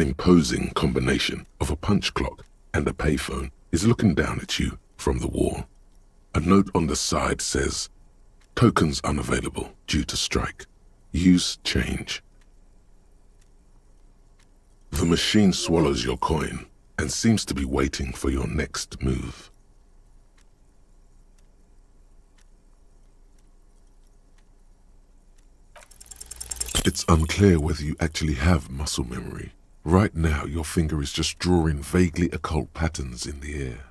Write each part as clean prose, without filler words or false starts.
imposing combination of a punch clock and a payphone is looking down at you from the wall. A note on the side says, "Tokens unavailable due to strike. Use change." The machine swallows your coin and seems to be waiting for your next move. It's unclear whether you actually have muscle memory. Right now, your finger is just drawing vaguely occult patterns in the air.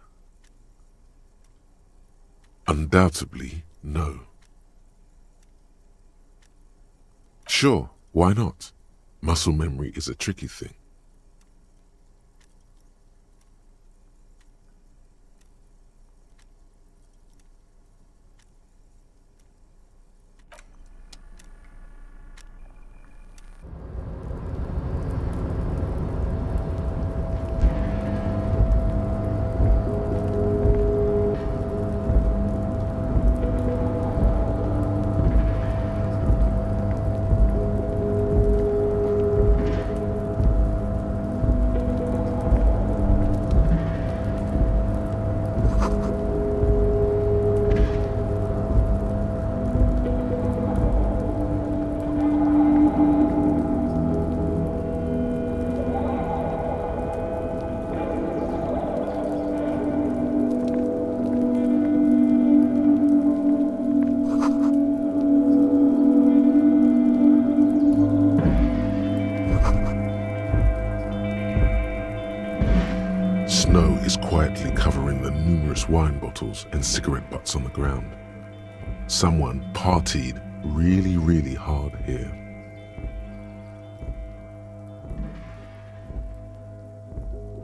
Undoubtedly, no. Sure, why not? Muscle memory is a tricky thing. Snow is quietly covering the numerous wine bottles and cigarette butts on the ground. Someone partied really hard here.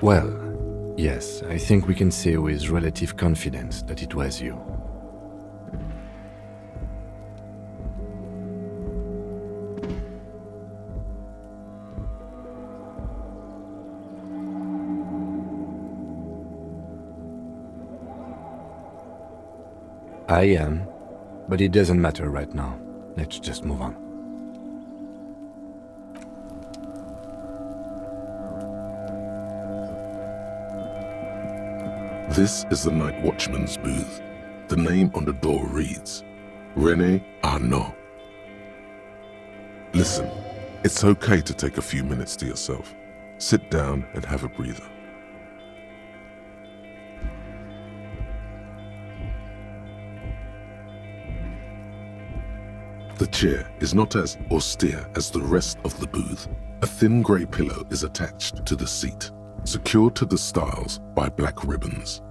Well, yes, I think we can say with relative confidence that it was you. I am, but it doesn't matter right now. Let's just move on. This is the night watchman's booth. The name on the door reads, René Arnaud. Listen, it's okay to take a few minutes to yourself. Sit down and have a breather. The chair is not as austere as the rest of the booth. A thin grey pillow is attached to the seat, secured to the stiles by black ribbons.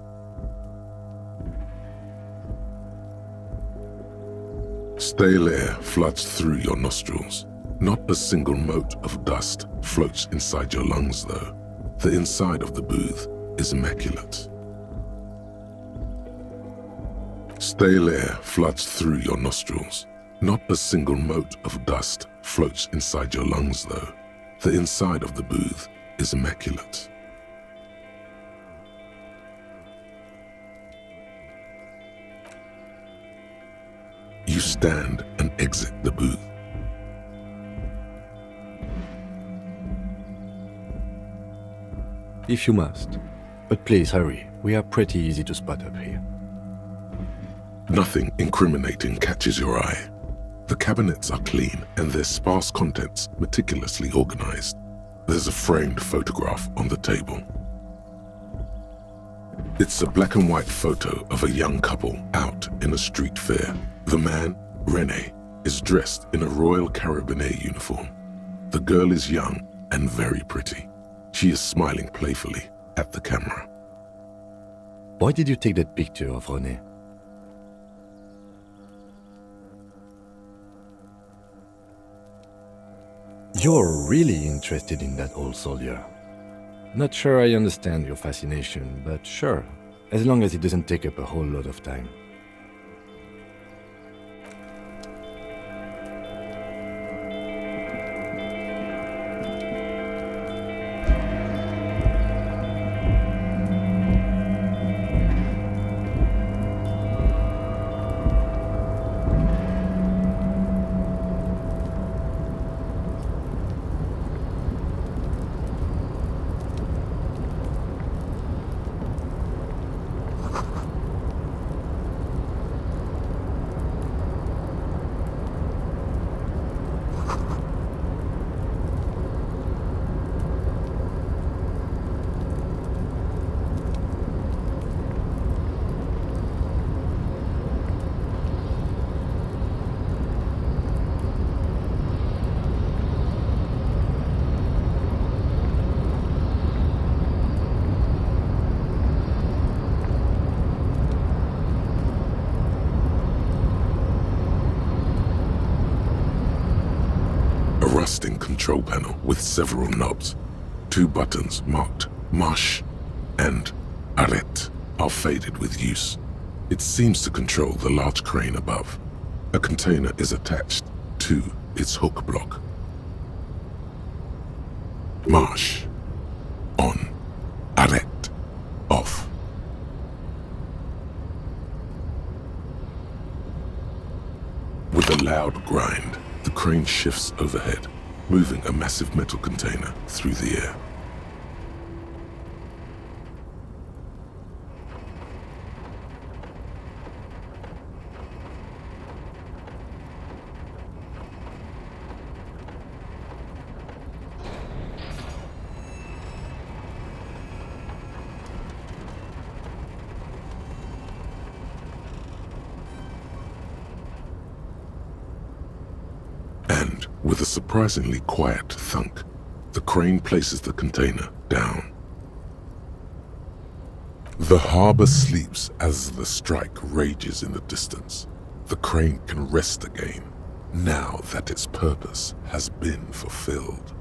Stale air floods through your nostrils. Not a single mote of dust floats inside your lungs, though. The inside of the booth is immaculate. Stale air floods through your nostrils. Not a single mote of dust floats inside your lungs, though. The inside of the booth is immaculate. You stand and exit the booth. If you must. But please hurry. We are pretty easy to spot up here. Nothing incriminating catches your eye. The cabinets are clean and their sparse contents meticulously organized. There's a framed photograph on the table. It's a black and white photo of a young couple out in a street fair. The man, René, is dressed in a Royal Carabinieri uniform. The girl is young and very pretty. She is smiling playfully at the camera. Why did you take that picture of René? You're really interested in that old soldier. Not sure I understand your fascination, but sure, as long as it doesn't take up a whole lot of time. interesting control panel with several knobs. 2 buttons marked Marche and Arrête are faded with use. It seems to control the large crane above. A container is attached to its hook block. Marche. On. Arrête. Off. With a loud grind, the crane shifts overhead, moving a massive metal container through the air. And, with a surprisingly quiet thunk, the crane places the container down. The harbor sleeps as the strike rages in the distance. The crane can rest again, now that its purpose has been fulfilled.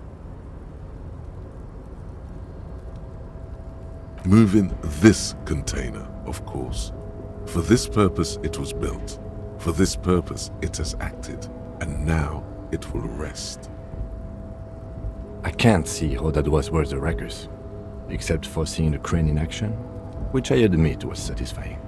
Moving this container, of course. For this purpose it was built. For this purpose it has acted. And now it will rest. I can't see how that was worth the ruckus, except for seeing the crane in action, which I admit was satisfying.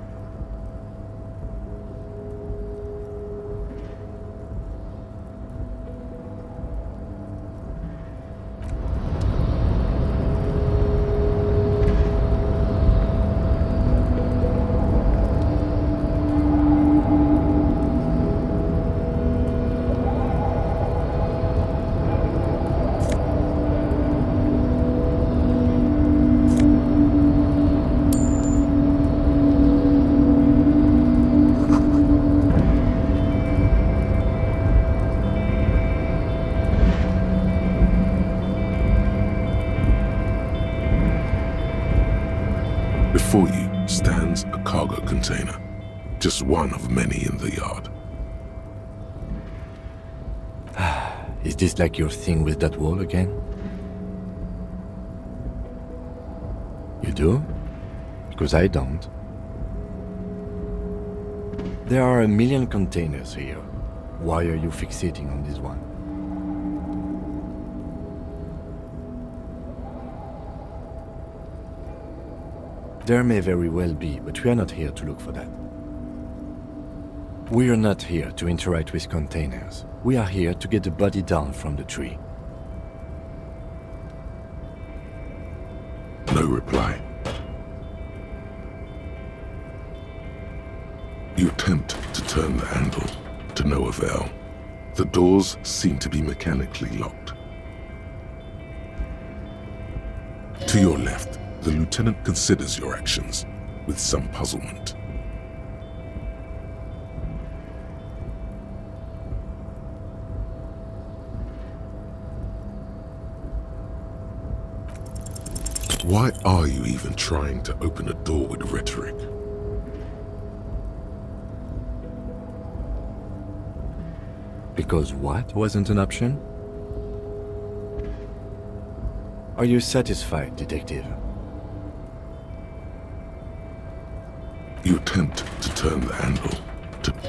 Before you stands a cargo container, just one of many in the yard. Is this like your thing with that wall again? You do? Because I don't. There are a million containers here. Why are you fixating on this one? There may very well be, but we are not here to look for that. We are not here to interact with containers. We are here to get the body down from the tree. No reply. You attempt to turn the handle, to no avail. The doors seem to be mechanically locked. To your left, the lieutenant considers your actions with some puzzlement. Why are you even trying to open a door with rhetoric? Because what wasn't an option? Are you satisfied, detective? You attempt to turn the handle.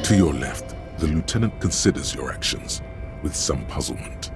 To your left, the lieutenant considers your actions with some puzzlement.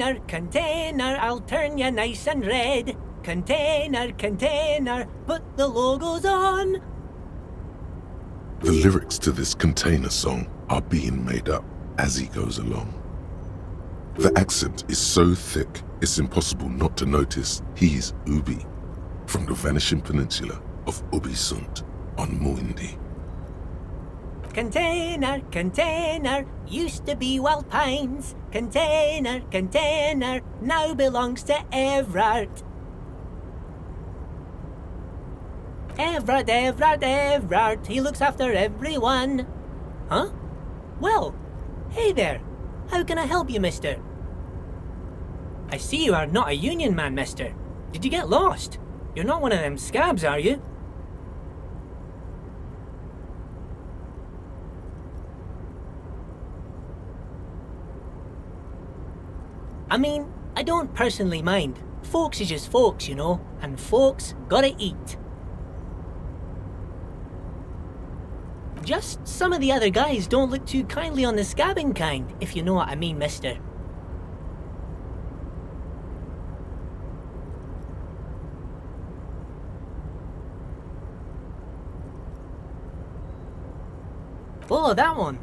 Container, container, I'll turn you nice and red. Container, container, put the logos on. The lyrics to this Container song are being made up as he goes along. The accent is so thick, it's impossible not to notice he's Ubi, from the vanishing peninsula of Ubisund on Muindi. Container, container, used to be Wild Pines. Container, container, now belongs to Everard. Everard, he looks after everyone. Huh? Well, hey there. How can I help you, mister? I see you are not a union man, mister. Did you get lost? You're not one of them scabs, are you? I mean, I don't personally mind. Folks is just folks, you know, and folks gotta eat. Just some of the other guys don't look too kindly on the scabbing kind, if you know what I mean, mister. Oh, that one.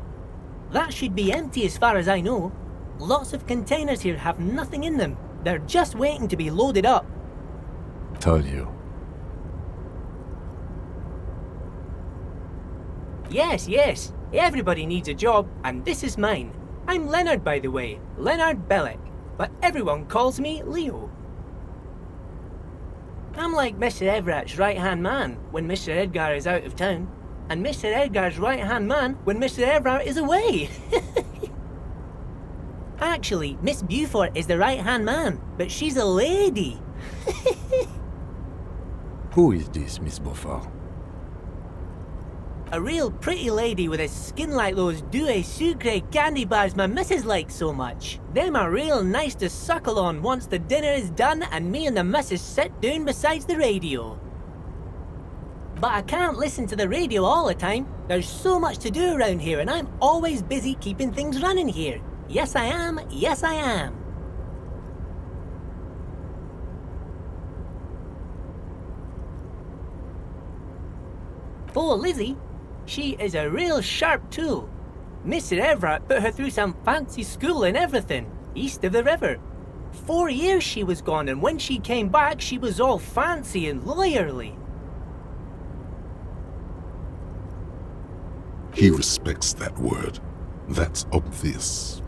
That should be empty as far as I know. Lots of containers here have nothing in them. They're just waiting to be loaded up. Told you. Yes. Everybody needs a job, and this is mine. I'm Leonard, by the way. Leonard Bellick. But everyone calls me Leo. I'm like Mr. Everett's right-hand man when Mr. Edgar is out of town, and Mr. Edgar's right-hand man when Mr. Everett is away. Actually, Miss Beaufort is the right-hand man, but she's a lady. Who is this, Miss Beaufort? A real pretty lady with a skin like those Douai Sucre candy bars my missus likes so much. Them are real nice to suckle on once the dinner is done and me and the missus sit down beside the radio. But I can't listen to the radio all the time. There's so much to do around here and I'm always busy keeping things running here. Yes I am. Oh, Lizzie, she is a real sharp tool. Mr. Everett put her through some fancy school and everything, east of the river. 4 years she was gone, and when she came back, she was all fancy and lawyerly. He respects that word. That's obvious.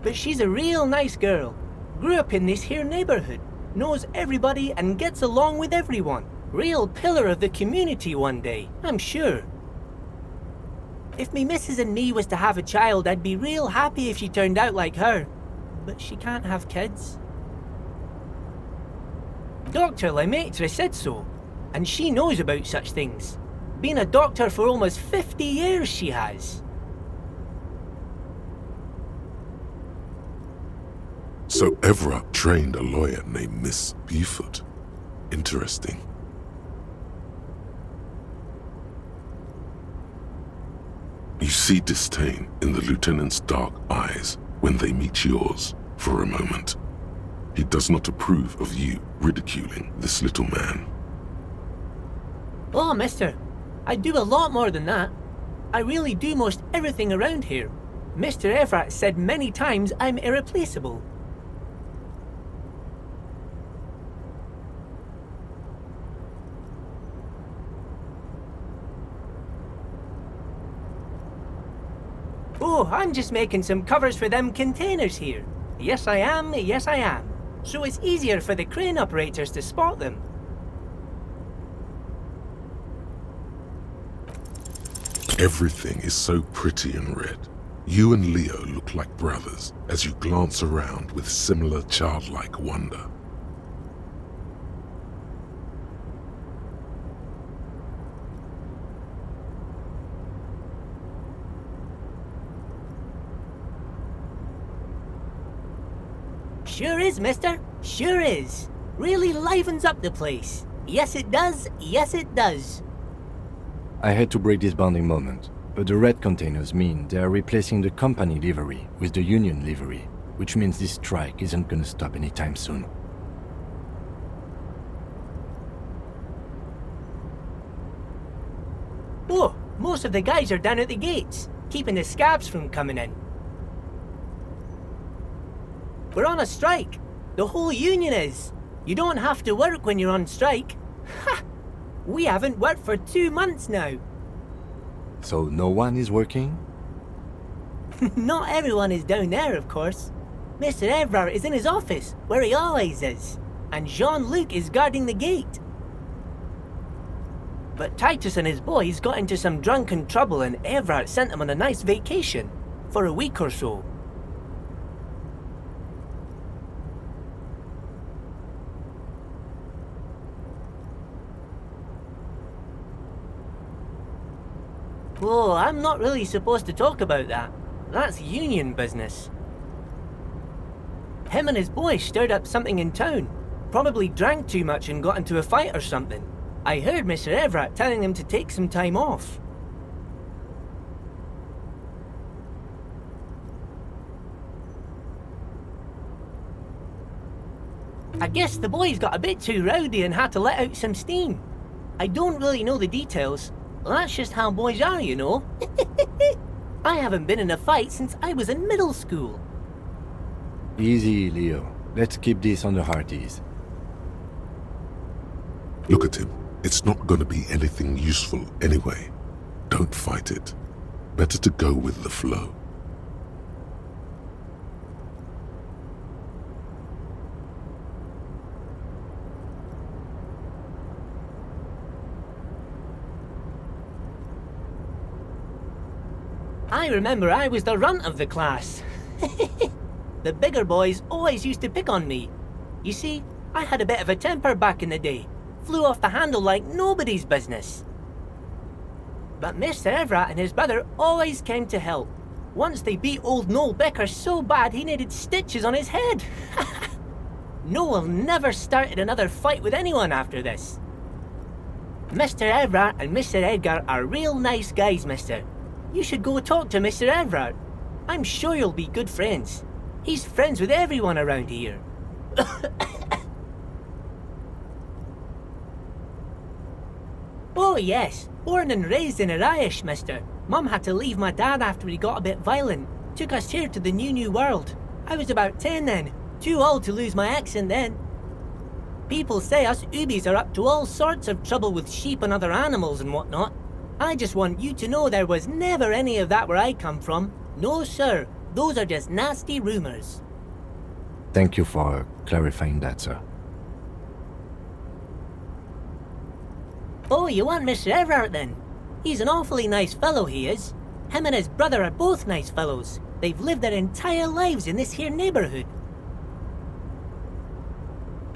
But she's a real nice girl. Grew up in this here neighborhood, knows everybody and gets along with everyone. Real pillar of the community one day, I'm sure. If me missus and me was to have a child, I'd be real happy if she turned out like her. But she can't have kids. Dr. Lemaitre said so, and she knows about such things. Been a doctor for almost 50 years she has. So Everett trained a lawyer named Miss Beaufort. Interesting. You see disdain in the lieutenant's dark eyes when they meet yours for a moment. He does not approve of you ridiculing this little man. Oh, mister, I do a lot more than that. I really do most everything around here. Mr. Everett said many times I'm irreplaceable. Oh, I'm just making some covers for them containers here. Yes I am. So it's easier for the crane operators to spot them. Everything is so pretty and red. You and Leo look like brothers as you glance around with similar childlike wonder. Sure is, mister. Sure is. Really livens up the place. Yes, it does. I hate to break this bonding moment, but the red containers mean they are replacing the company livery with the union livery. which means this strike isn't gonna stop anytime soon. Oh, most of the guys are down at the gates, keeping the scabs from coming in. We're on a strike. The whole union is. You don't have to work when you're on strike. Ha! We haven't worked for 2 months now. So no one is working? Not everyone is down there, of course. Mr. Evrard is in his office, where he always is. And Jean-Luc is guarding the gate. But Titus and his boys got into some drunken trouble and Evrard sent them on a nice vacation. For a week or so. Oh, I'm not really supposed to talk about that. That's union business. Him and his boys stirred up something in town. Probably drank too much and got into a fight or something. I heard Mr. Everett telling them to take some time off. I guess the boys got a bit too rowdy and had to let out some steam. I don't really know the details. That's just how boys are, you know. I haven't been in a fight since I was in middle school. Easy, Leo. Let's keep this on the hearties. Look at him. It's not going to be anything useful anyway. Don't fight it. Better to go with the flow. I remember I was the runt of the class. The bigger boys always used to pick on me. You see, I had a bit of a temper back in the day. Flew off the handle like nobody's business. But Mr. Everett and his brother always came to help. Once they beat old Noel Becker so bad he needed stitches on his head. Noel never started another fight with anyone after this. Mr. Everett and Mr. Edgar are real nice guys, mister. You should go talk to Mr. Everett. I'm sure you'll be good friends. He's friends with everyone around here. Oh yes, born and raised in Irish, mister. Mum had to leave my dad after he got a bit violent. Took us here to the new world. I was about 10 then. Too old to lose my accent then. People say us Ubies are up to all sorts of trouble with sheep and other animals and whatnot. I just want you to know there was never any of that where I come from. No sir, those are just nasty rumours. Thank you for clarifying that, sir. Oh, you want Mr. Everett then? He's an awfully nice fellow, he is. Him and his brother are both nice fellows. They've lived their entire lives in this here neighbourhood.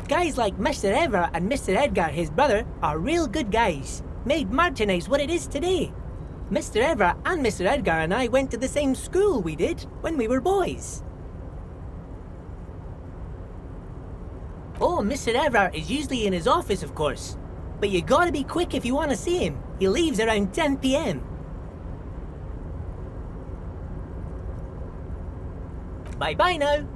Guys like Mr. Everett and Mr. Edgar, his brother, are real good guys. Made Martinez what it is today. Mr. Everett and Mr. Edgar and I went to the same school we did when we were boys. Oh, Mr. Everett is usually in his office, of course. But you gotta be quick if you want to see him. He leaves around 10 p.m. Bye-bye now.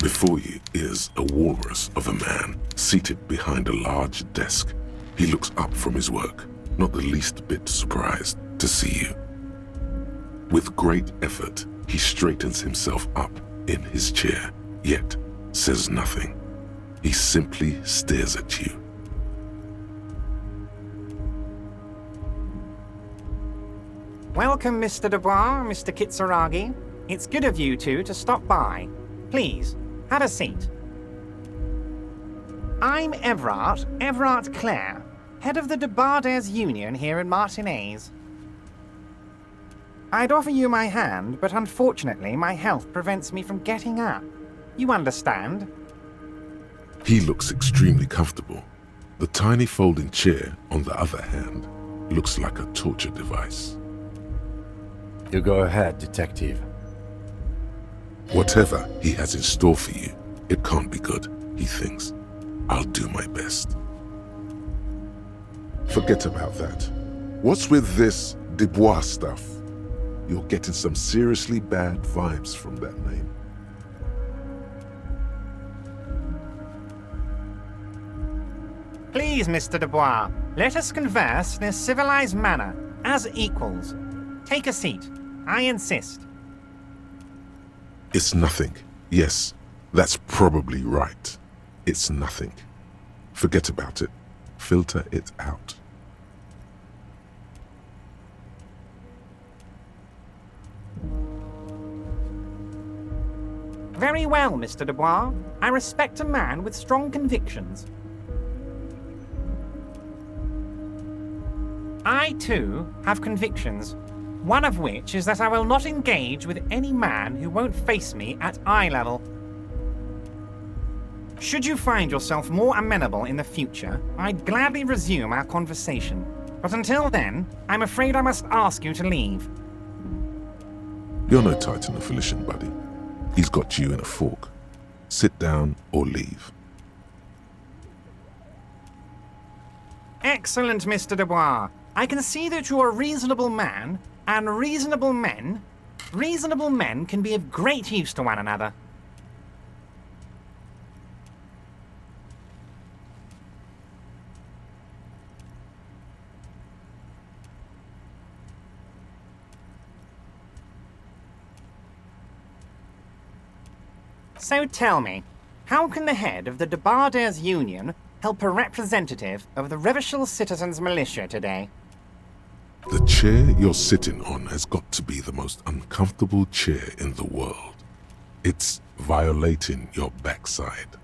Before you is a walrus of a man seated behind a large desk. He looks up from his work, not the least bit surprised to see you. With great effort, he straightens himself up in his chair, yet says nothing. He simply stares at you. Welcome, Mr. Dubois, Mr. Kitsuragi. It's good of you two to stop by. Please, have a seat. I'm Everard Clare, head of the Debarders Union here in Martinez. I'd offer you my hand, but unfortunately my health prevents me from getting up. You understand? He looks extremely comfortable. The tiny folding chair, on the other hand, looks like a torture device. You go ahead, detective. Whatever he has in store for you, it can't be good, he thinks. I'll do my best. Forget about that. What's with this Dubois stuff? You're getting some seriously bad vibes from that name. Please, Mr. Dubois, let us converse in a civilized manner, as equals. Take a seat. I insist. It's nothing. Yes, that's probably right. It's nothing. Forget about it. Filter it out. Very well, Mr. Dubois. I respect a man with strong convictions. I, too, have convictions. One of which is that I will not engage with any man who won't face me at eye level. Should you find yourself more amenable in the future, I'd gladly resume our conversation. But until then, I'm afraid I must ask you to leave. You're no Titan of Elysium, buddy. He's got you in a fork. Sit down or leave. Excellent, Mr. Dubois. I can see that you're a reasonable man, and reasonable men can be of great use to one another. So tell me, how can the head of the Debarders Union help a representative of the Revachol Citizens Militia today? The chair you're sitting on has got to be the most uncomfortable chair in the world. It's violating your backside.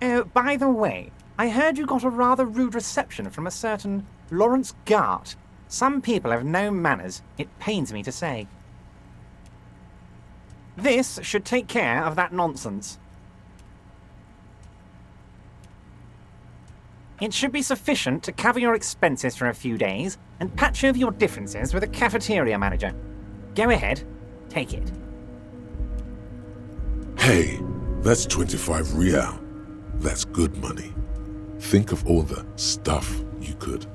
Oh, by the way, I heard you got a rather rude reception from a certain Lawrence Gart. Some people have no manners, it pains me to say. This should take care of that nonsense. It should be sufficient to cover your expenses for a few days and patch over your differences with a cafeteria manager. Go ahead, take it. Hey, that's 25 real. That's good money. Think of all the stuff you could.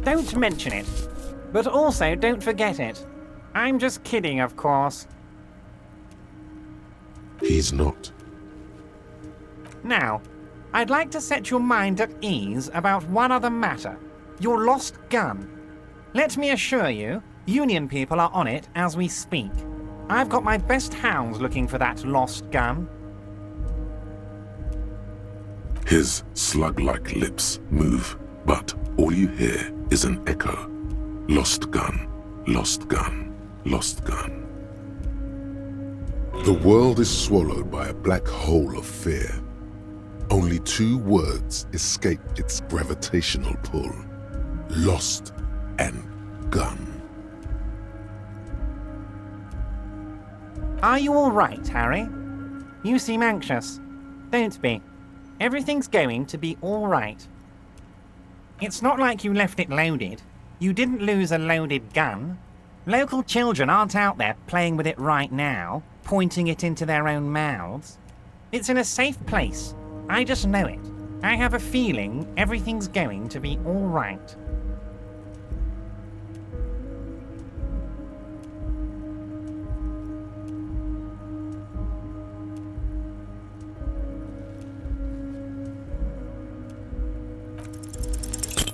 Don't mention it, but also don't forget it. I'm just kidding, of course. He's not. Now, I'd like to set your mind at ease about one other matter. Your lost gun. Let me assure you, Union people are on it as we speak. I've got my best hounds looking for that lost gun. His slug-like lips move, but all you hear is an echo. Lost gun, lost gun, lost gun. The world is swallowed by a black hole of fear. Only two words escape its gravitational pull. Lost and gun. Are you all right, Harry? You seem anxious. Don't be. Everything's going to be all right. It's not like you left it loaded. You didn't lose a loaded gun. Local children aren't out there playing with it right now, pointing it into their own mouths. It's in a safe place. I just know it. I have a feeling everything's going to be all right.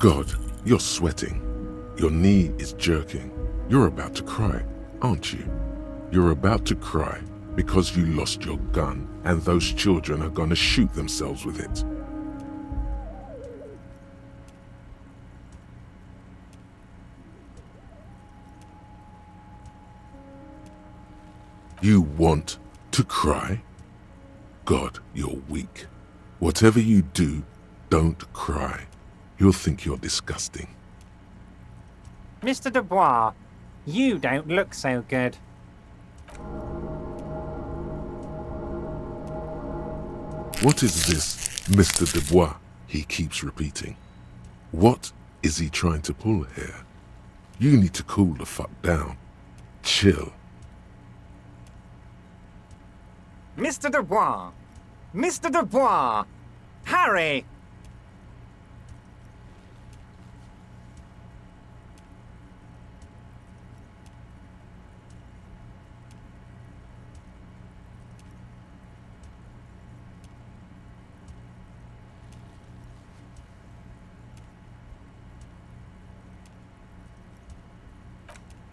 God, you're sweating. Your knee is jerking. You're about to cry, aren't you? You're about to cry because you lost your gun and those children are gonna shoot themselves with it. You want to cry? God, you're weak. Whatever you do, don't cry. He'll think you're disgusting. Mr. Dubois, you don't look so good. What is this, Mr. Dubois? He keeps repeating. What is he trying to pull here? You need to cool the fuck down. Chill. Mr. Dubois! Mr. Dubois! Harry!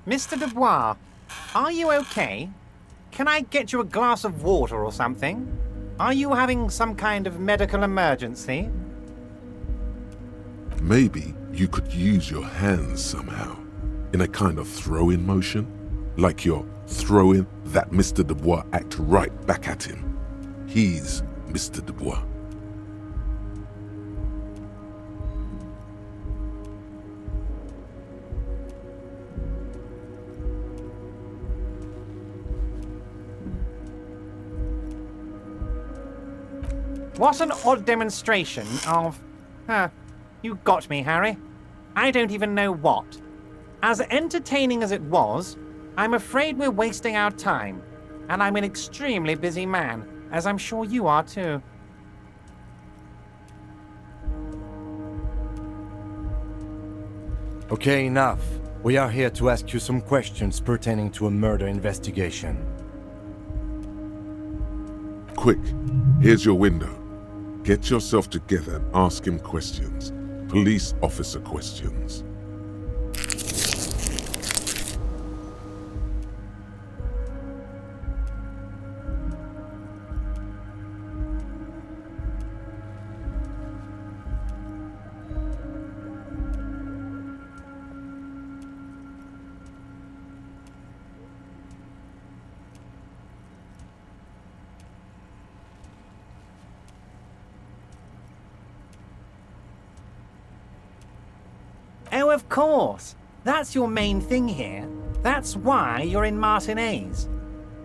Mr. Dubois, are you okay? Can I get you a glass of water or something? Are you having some kind of medical emergency? Maybe you could use your hands somehow, in a kind of throw-in motion, like you're throwing that Mr. Dubois act right back at him. He's Mr. Dubois. What an odd demonstration of... you got me, Harry. I don't even know what. As entertaining as it was, I'm afraid we're wasting our time. And I'm an extremely busy man, as I'm sure you are too. Okay, enough. We are here to ask you some questions pertaining to a murder investigation. Quick, here's your window. Get yourself together and ask him questions. Police officer questions. Oh, of course. That's your main thing here. That's why you're in Martinez.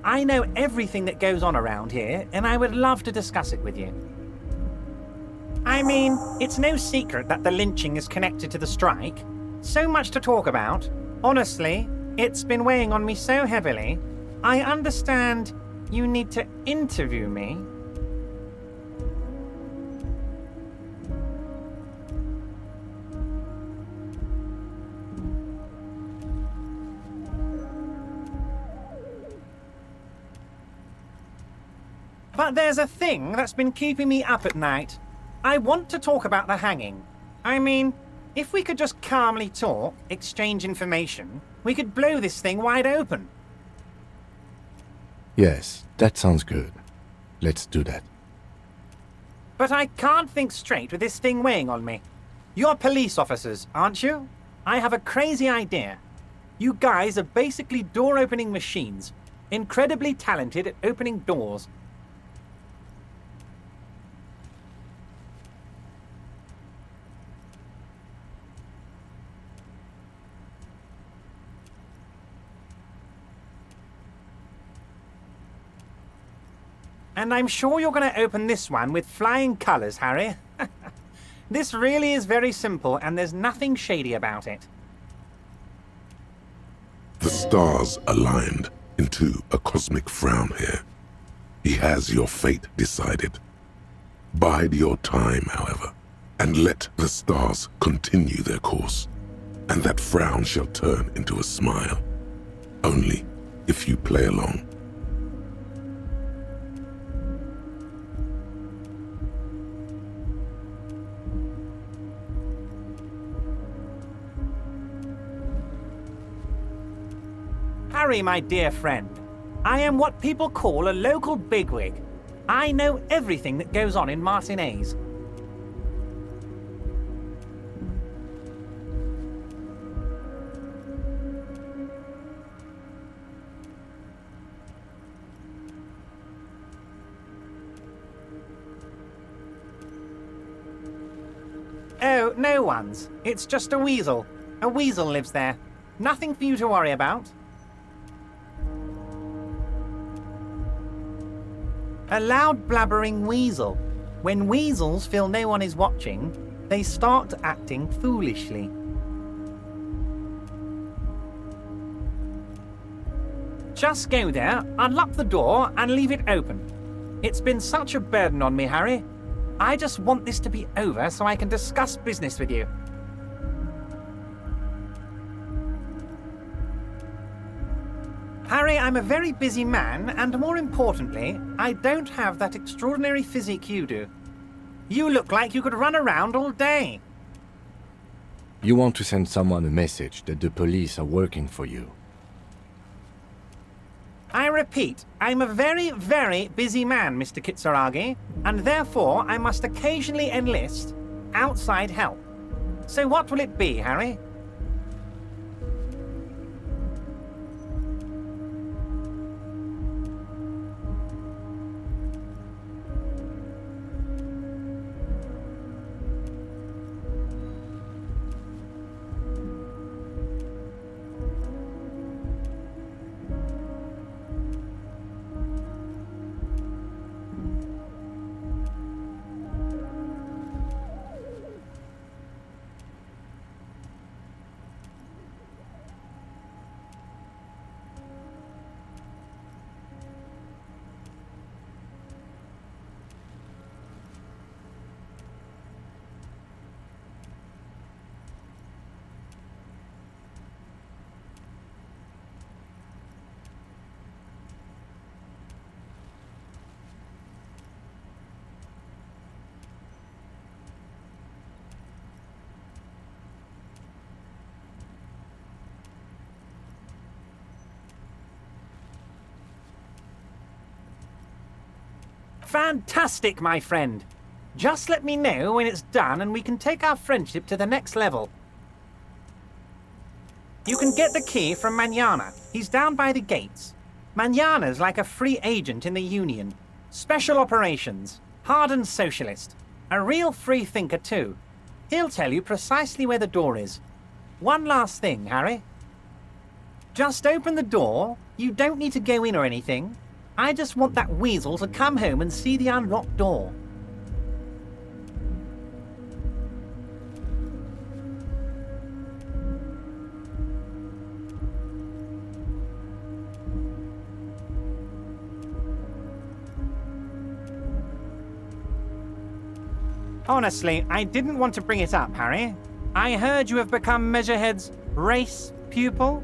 I know everything that goes on around here, and I would love to discuss it with you. I mean, it's no secret that the lynching is connected to the strike. So much to talk about. Honestly, it's been weighing on me so heavily. I understand you need to interview me. But there's a thing that's been keeping me up at night. I want to talk about the hanging. I mean, if we could just calmly talk, exchange information, we could blow this thing wide open. Yes, that sounds good. Let's do that. But I can't think straight with this thing weighing on me. You're police officers, aren't you? I have a crazy idea. You guys are basically door-opening machines, incredibly talented at opening doors. And I'm sure you're going to open this one with flying colours, Harry. This really is very simple, and there's nothing shady about it. The stars aligned into a cosmic frown here. He has your fate decided. Bide your time, however, and let the stars continue their course, and that frown shall turn into a smile. Only if you play along. Harry, my dear friend, I am what people call a local bigwig. I know everything that goes on in Martinez. Oh, no one's. It's just a weasel. A weasel lives there. Nothing for you to worry about. A loud blabbering weasel. When weasels feel no one is watching, they start acting foolishly. Just go there, unlock the door, and leave it open. It's been such a burden on me, Harry. I just want this to be over so I can discuss business with you. Harry, I'm a very busy man, and more importantly, I don't have that extraordinary physique you do. You look like you could run around all day. You want to send someone a message that the police are working for you. I repeat, I'm a very, very busy man, Mr. Kitsuragi, and therefore I must occasionally enlist outside help. So what will it be, Harry? Fantastic, my friend. Just let me know when it's done and we can take our friendship to the next level. You can get the key from Manana. He's down by the gates. Manana's like a free agent in the Union. Special operations. Hardened socialist. A real free thinker too. He'll tell you precisely where the door is. One last thing, Harry. Just open the door. You don't need to go in or anything. I just want that weasel to come home and see the unlocked door. Honestly, I didn't want to bring it up, Harry. I heard you have become Measurehead's race pupil.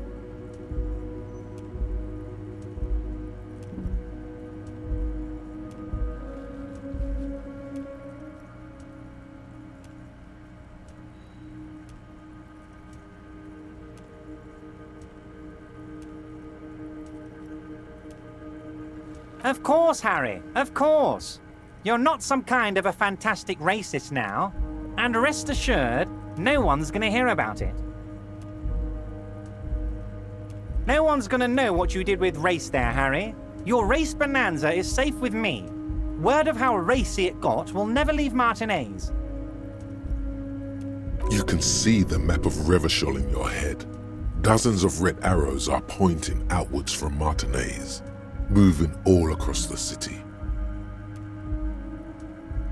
Of course, Harry, of course. You're not some kind of a fantastic racist now, and rest assured, no one's gonna hear about it. No one's gonna know what you did with race there, Harry. Your race bonanza is safe with me. Word of how racy it got will never leave Martinez. You can see the map of Revachol in your head. Dozens of red arrows are pointing outwards from Martinez, moving all across the city.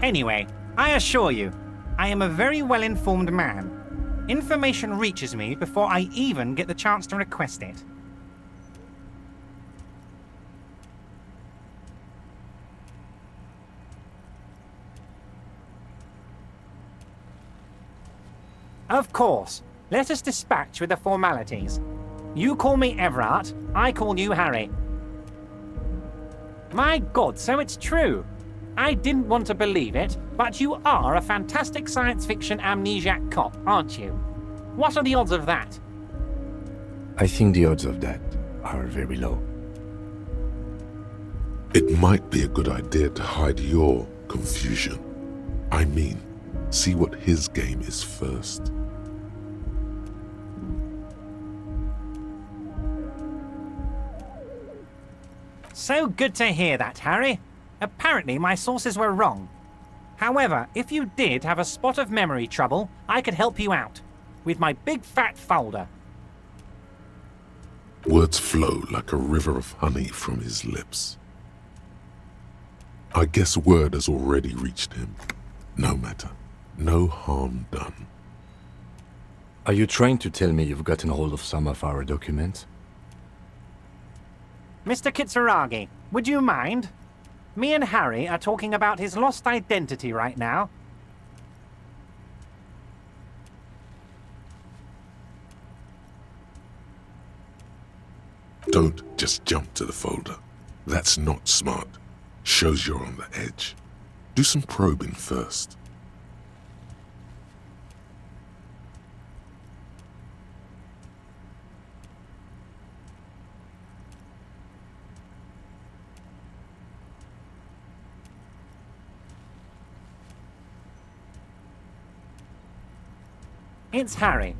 Anyway, I assure you, I am a very well-informed man. Information reaches me before I even get the chance to request it. Of course, let us dispatch with the formalities. You call me Everard, I call you Harry. My God, so it's true. I didn't want to believe it, but you are a fantastic science fiction amnesiac cop, aren't you? What are the odds of that? I think the odds of that are very low. It might be a good idea to hide your confusion. I mean, see what his game is first. So good to hear that, Harry. Apparently my sources were wrong. However, if you did have a spot of memory trouble, I could help you out with my big fat folder. Words flow like a river of honey from his lips. I guess word has already reached him. No matter. No harm done. Are you trying to tell me you've gotten hold of some of our documents? Mr. Kitsuragi, would you mind? Me and Harry are talking about his lost identity right now. Don't just jump to the folder. That's not smart. Shows you're on the edge. Do some probing first. It's Harry.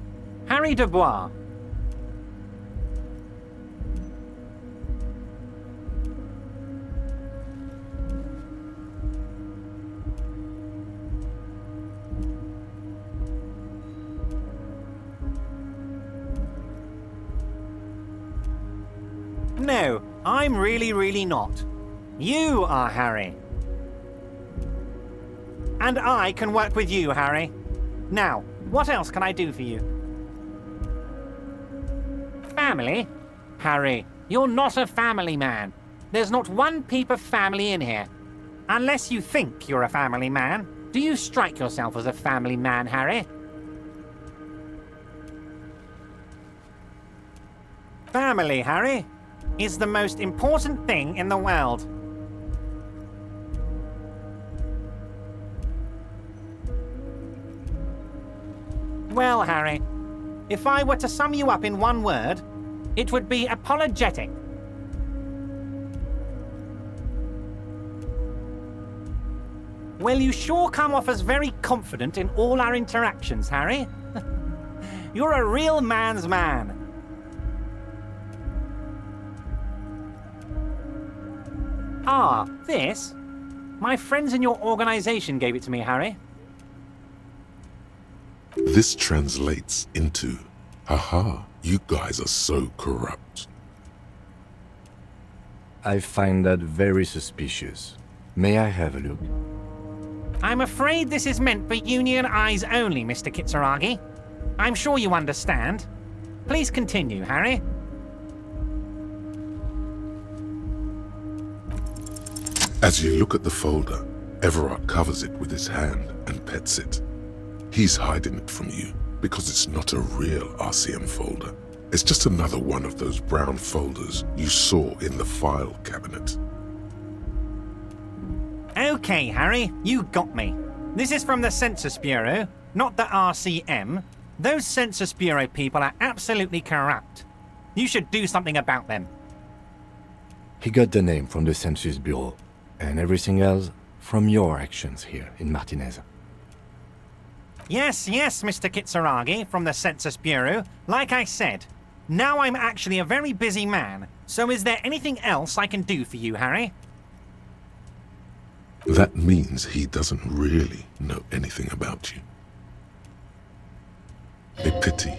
Harry Dubois. No, I'm really not. You are Harry. And I can work with you, Harry. Now, what else can I do for you? Family? Harry, you're not a family man. There's not one peep of family in here. Unless you think you're a family man. Do you strike yourself as a family man, Harry? Family, Harry, is the most important thing in the world. Well, Harry, if I were to sum you up in one word, it would be apologetic. Well, you sure come off as very confident in all our interactions, Harry. You're a real man's man. Ah, this? My friends in your organization gave it to me, Harry. This translates into, haha, you guys are so corrupt. I find that very suspicious. May I have a look? I'm afraid this is meant for union eyes only, Mr. Kitsuragi. I'm sure you understand. Please continue, Harry. As you look at the folder, Everard covers it with his hand and pets it. He's hiding it from you because it's not a real RCM folder. It's just another one of those brown folders you saw in the file cabinet. Okay, Harry, you got me. This is from the Census Bureau, not the RCM. Those Census Bureau people are absolutely corrupt. You should do something about them. He got the name from the Census Bureau, and everything else from your actions here in Martinez. Yes, Mr. Kitsuragi from the Census Bureau. Like I said, now I'm actually a very busy man, so is there anything else I can do for you, Harry? That means he doesn't really know anything about you. A pity.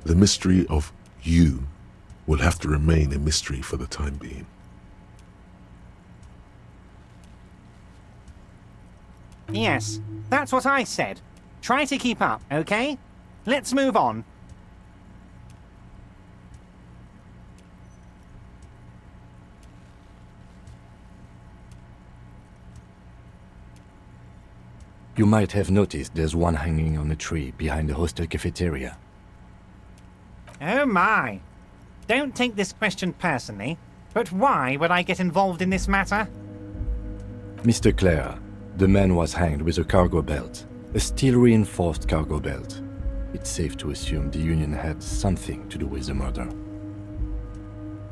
The mystery of you will have to remain a mystery for the time being. Yes, that's what I said. Try to keep up, okay? Let's move on. You might have noticed there's one hanging on a tree behind the hostel cafeteria. Oh my. Don't take this question personally, but why would I get involved in this matter? Mr. Clare, the man was hanged with a cargo belt, a steel-reinforced cargo belt. It's safe to assume the Union had something to do with the murder.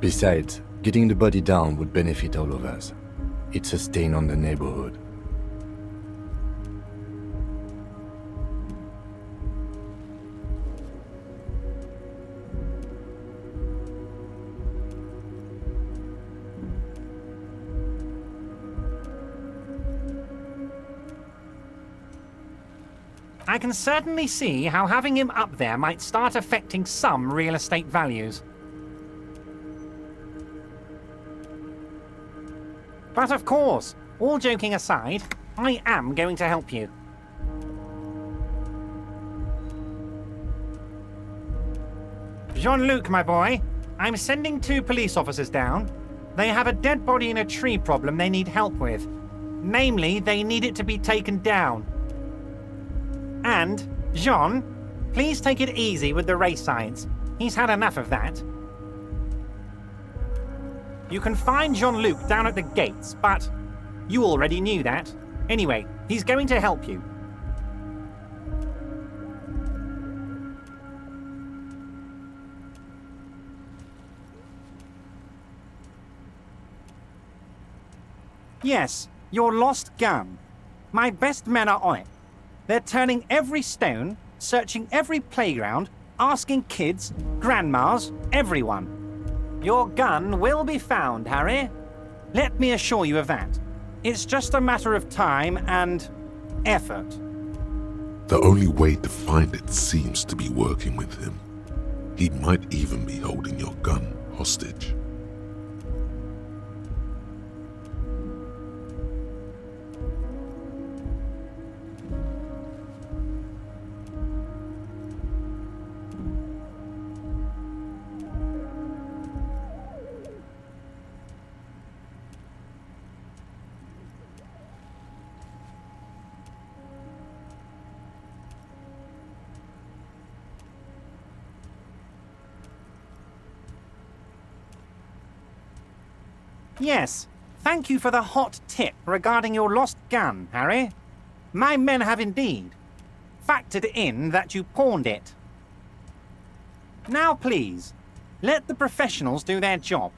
Besides, getting the body down would benefit all of us. It's a stain on the neighborhood. I can certainly see how having him up there might start affecting some real estate values. But of course, all joking aside, I am going to help you. Jean-Luc, my boy, I'm sending 2 police officers down. They have a dead body in a tree problem they need help with. Namely, they need it to be taken down. And, Jean, please take it easy with the race signs. He's had enough of that. You can find Jean-Luc down at the gates, but you already knew that. Anyway, he's going to help you. Yes, your lost gun. My best men are on it. They're turning every stone, searching every playground, asking kids, grandmas, everyone. Your gun will be found, Harry. Let me assure you of that. It's just a matter of time and effort. The only way to find it seems to be working with him. He might even be holding your gun hostage. Yes, thank you for the hot tip regarding your lost gun, Harry. My men have indeed factored in that you pawned it. Now please, let the professionals do their job.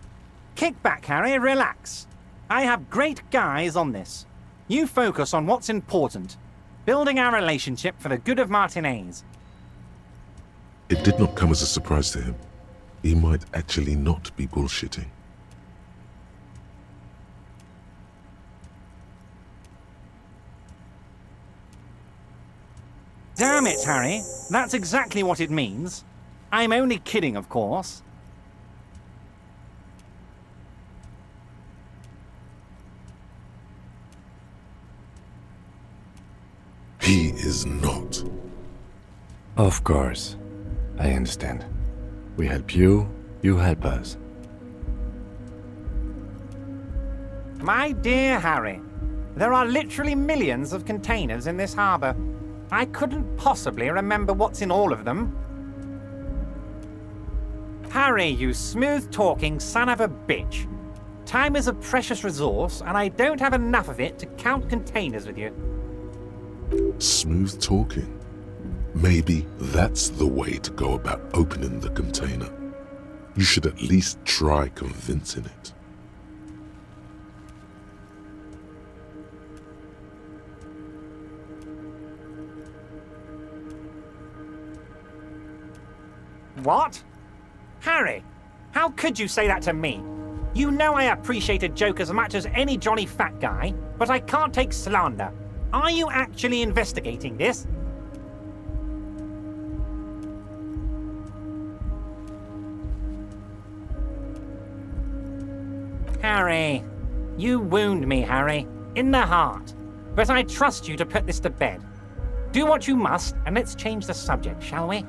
Kick back, Harry, relax. I have great guys on this. You focus on what's important, building our relationship for the good of Martinez. It did not come as a surprise to him. He might actually not be bullshitting. Damn it, Harry. That's exactly what it means. I'm only kidding, of course. He is not. Of course. I understand. We help you, you help us. My dear Harry, there are literally millions of containers in this harbour. I couldn't possibly remember what's in all of them. Harry, you smooth-talking son of a bitch. Time is a precious resource, and I don't have enough of it to count containers with you. Smooth talking. Maybe that's the way to go about opening the container. You should at least try convincing it. What? Harry, how could you say that to me? You know I appreciate a joke as much as any jolly fat guy, but I can't take slander. Are you actually investigating this? Harry, you wound me, Harry, in the heart. But I trust you to put this to bed. Do what you must, and let's change the subject, shall we?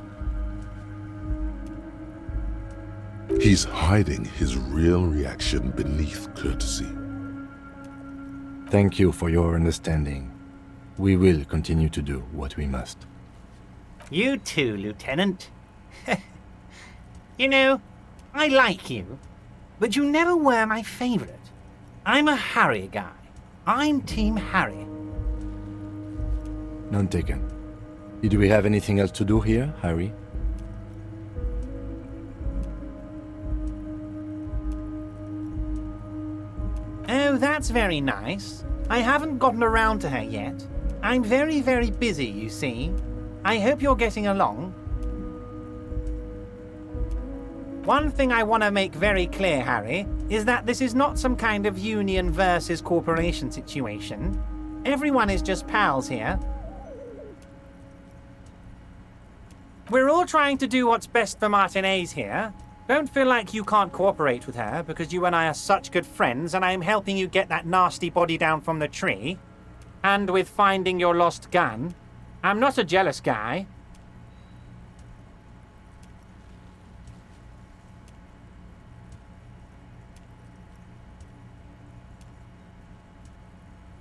He's hiding his real reaction beneath courtesy. Thank you for your understanding. We will continue to do what we must. You too, Lieutenant. You know, I like you, but you never were my favorite. I'm a Harry guy. I'm Team Harry. None taken. Did we have anything else to do here, Harry? Oh, that's very nice. I haven't gotten around to her yet. I'm very, very busy, you see. I hope you're getting along. One thing I want to make very clear, Harry, is that this is not some kind of union versus corporation situation. Everyone is just pals here. We're all trying to do what's best for Martinez here. Don't feel like you can't cooperate with her because you and I are such good friends and I'm helping you get that nasty body down from the tree. And with finding your lost gun. I'm not a jealous guy.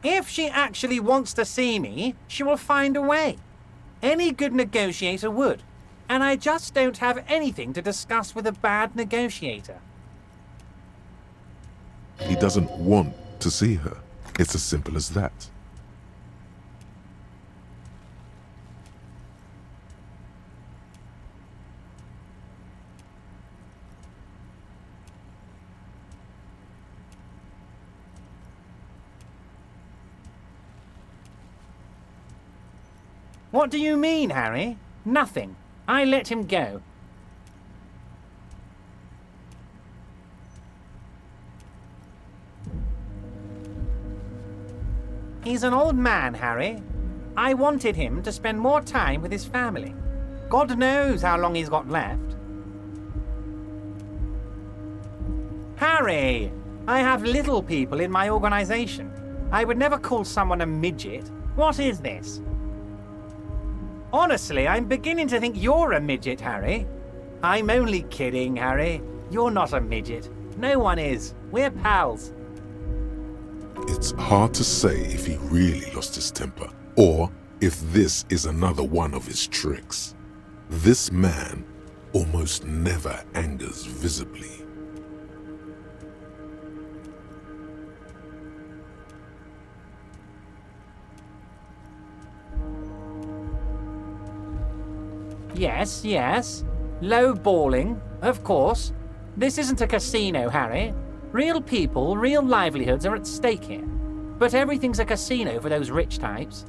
If she actually wants to see me, she will find a way. Any good negotiator would. And I just don't have anything to discuss with a bad negotiator. He doesn't want to see her. It's as simple as that. What do you mean, Harry? Nothing. I let him go. He's an old man, Harry. I wanted him to spend more time with his family. God knows how long he's got left. Harry! I have little people in my organization. I would never call someone a midget. What is this? Honestly, I'm beginning to think you're a midget, Harry. I'm only kidding, Harry. You're not a midget. No one is. We're pals. It's hard to say if he really lost his temper, or if this is another one of his tricks. This man almost never angers visibly. Yes, yes. Low balling, of course. This isn't a casino, Harry. Real people, real livelihoods are at stake here. But everything's a casino for those rich types.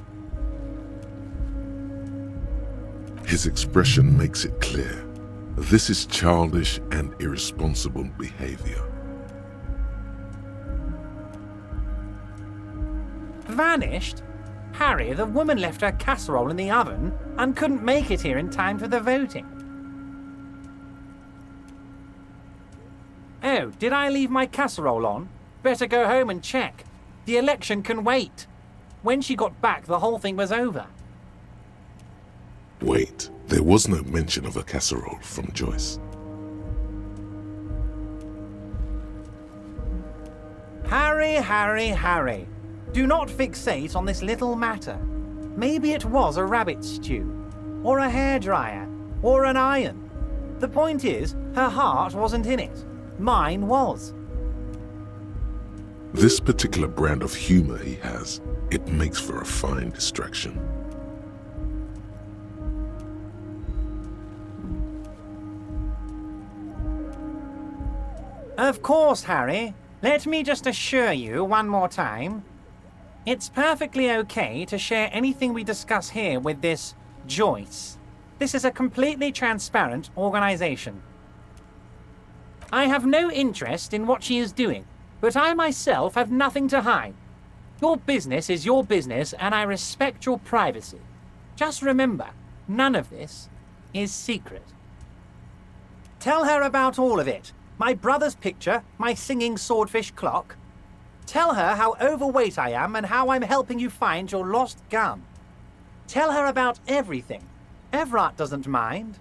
His expression makes it clear. This is childish and irresponsible behavior. Vanished? Harry, the woman left her casserole in the oven and couldn't make it here in time for the voting. Oh, did I leave my casserole on? Better go home and check. The election can wait. When she got back, the whole thing was over. Wait, there was no mention of a casserole from Joyce. Harry, Harry, Harry. Do not fixate on this little matter. Maybe it was a rabbit stew, or a hairdryer, or an iron. The point is, her heart wasn't in it. Mine was. This particular brand of humor he has, it makes for a fine distraction. Of course, Harry. Let me just assure you one more time. It's perfectly okay to share anything we discuss here with this Joyce. This is a completely transparent organization. I have no interest in what she is doing, but I myself have nothing to hide. Your business is your business, and I respect your privacy. Just remember, none of this is secret. Tell her about all of it. My brother's picture, my singing swordfish clock. Tell her how overweight I am and how I'm helping you find your lost gun. Tell her about everything. Everett doesn't mind.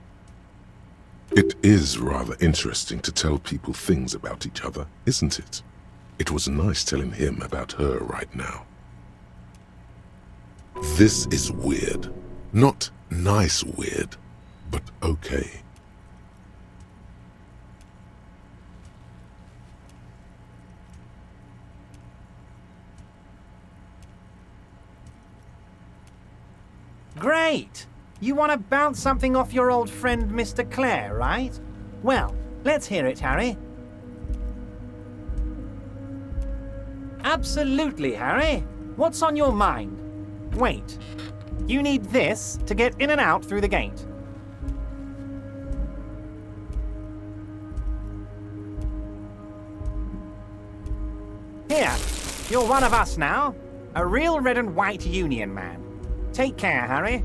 It is rather interesting to tell people things about each other, isn't it? It was nice telling him about her right now. This is weird. Not nice weird, but okay. Great! You want to bounce something off your old friend Mr. Clare, right? Well, let's hear it, Harry. Absolutely, Harry. What's on your mind? Wait. You need this to get in and out through the gate. Here, you're one of us now. A real red and white union man. Take care, Harry.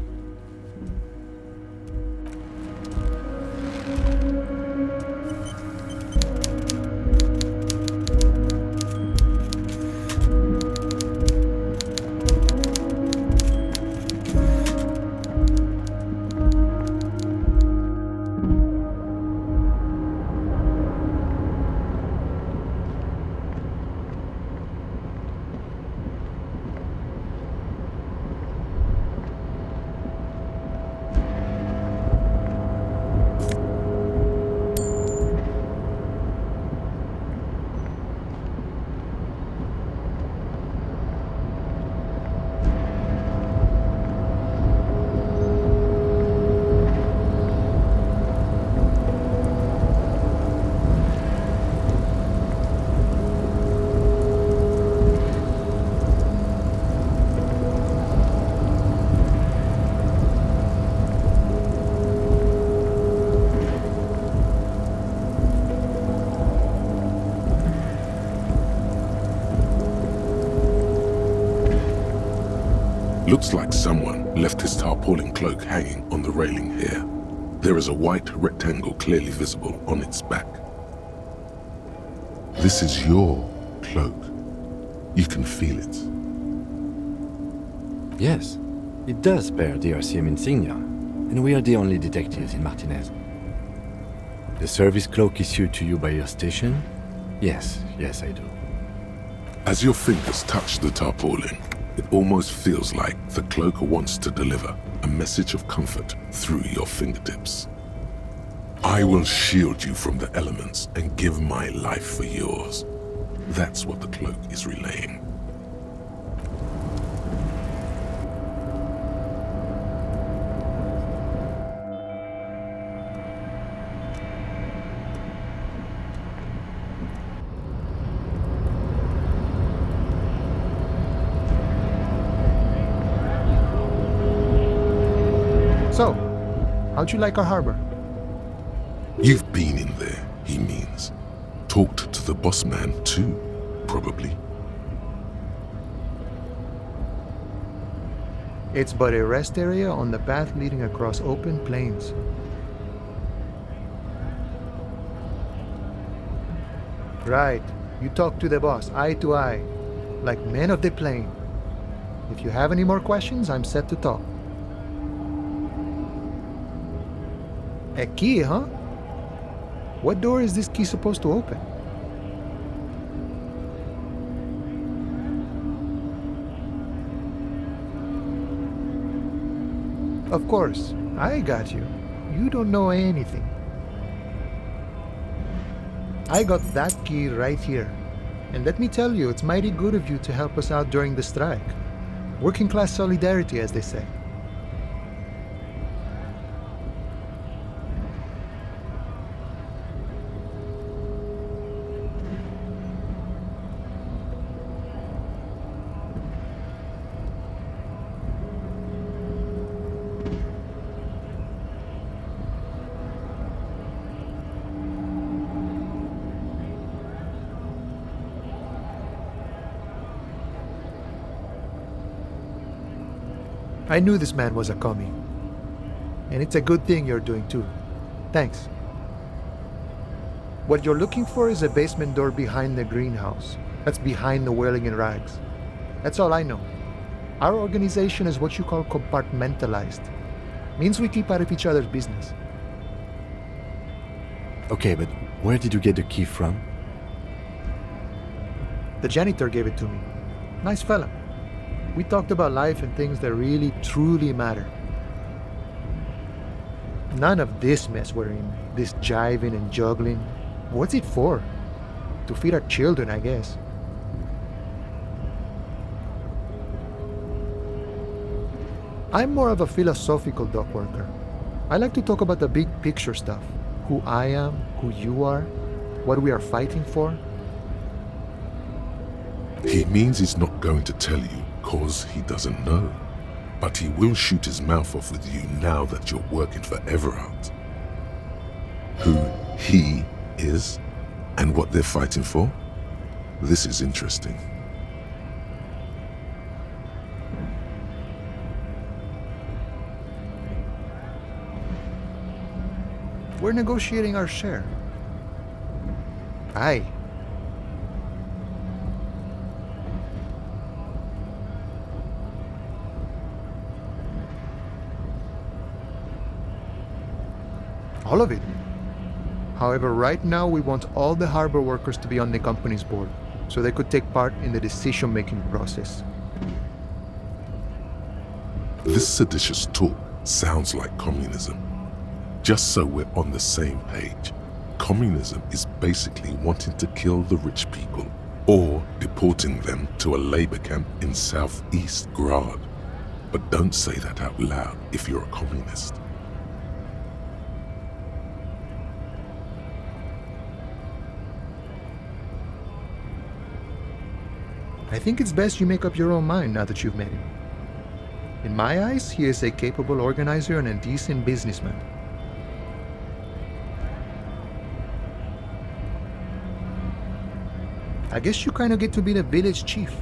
looks like someone left his tarpaulin cloak hanging on the railing here. There is a white rectangle clearly visible on its back. This is your cloak. You can feel it. Yes, it does bear the RCM insignia, and we are the only detectives in Martinez. The service cloak issued to you by your station? Yes, I do. As your fingers touch the tarpaulin, it almost feels like the cloak wants to deliver a message of comfort through your fingertips. I will shield you from the elements and give my life for yours. That's what the cloak is relaying. So, how'd you like our harbor? You've been in there, he means. Talked to the boss man too, probably. It's but a rest area on the path leading across open plains. Right, you talk to the boss, eye to eye, like men of the plain. If you have any more questions, I'm set to talk. A key, huh? What door is this key supposed to open? Of course, I got you. You don't know anything. I got that key right here. And let me tell you, it's mighty good of you to help us out during the strike. Working class solidarity, as they say. I knew this man was a commie. And it's a good thing you're doing too. Thanks. What you're looking for is a basement door behind the greenhouse. That's behind the Whirling in Rags. That's all I know. Our organization is what you call compartmentalized. Means we keep out of each other's business. Okay, but where did you get the key from? The janitor gave it to me. Nice fella. We talked about life and things that really, truly matter. None of this mess we're in, this jiving and juggling. What's it for? To feed our children, I guess. I'm more of a philosophical dock worker. I like to talk about the big picture stuff. Who I am, who you are, what we are fighting for. He means he's not going to tell you because he doesn't know. But he will shoot his mouth off with you now that you're working for Everard. Who he is and what they're fighting for? This is interesting. We're negotiating our share. Aye. All of it. However, right now we want all the harbor workers to be on the company's board, so they could take part in the decision-making process. This seditious talk sounds like communism. Just so we're on the same page, communism is basically wanting to kill the rich people or deporting them to a labor camp in southeast Grad. But don't say that out loud if you're a communist. I think it's best you make up your own mind now that you've met him. In my eyes, he is a capable organizer and a decent businessman. I guess you kind of get to be the village chief.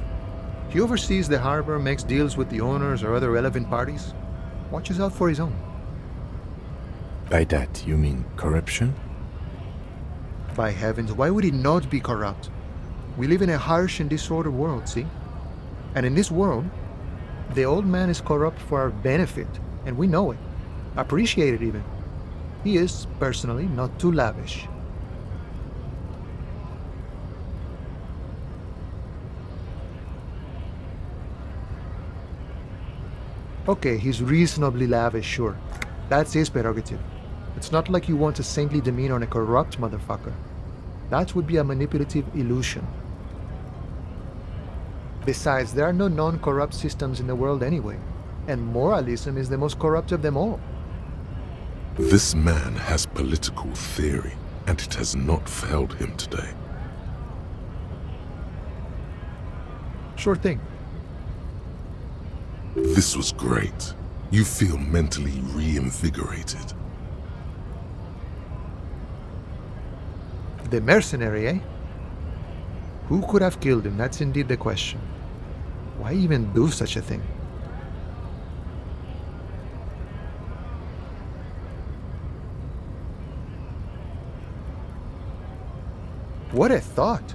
He oversees the harbor, makes deals with the owners or other relevant parties, watches out for his own. By that, you mean corruption? By heavens, why would he not be corrupt? We live in a harsh and disordered world, see? And in this world, the old man is corrupt for our benefit, and we know it. Appreciate it even. He is, personally, not too lavish. Okay, he's reasonably lavish, sure. That's his prerogative. It's not like you want a saintly demeanor on a corrupt motherfucker. That would be a manipulative illusion. Besides, there are no non-corrupt systems in the world anyway, and moralism is the most corrupt of them all. This man has political theory, and it has not failed him today. Sure thing. This was great. You feel mentally reinvigorated. The mercenary, eh? Who could have killed him? That's indeed the question. Why even do such a thing? What a thought!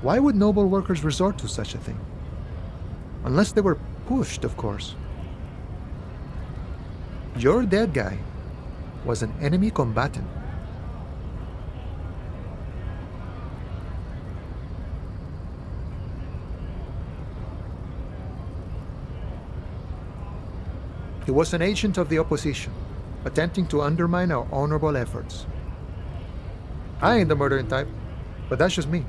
Why would noble workers resort to such a thing? Unless they were pushed, of course. Your dead guy was an enemy combatant. He was an agent of the opposition, attempting to undermine our honorable efforts. I ain't the murdering type, but that's just me.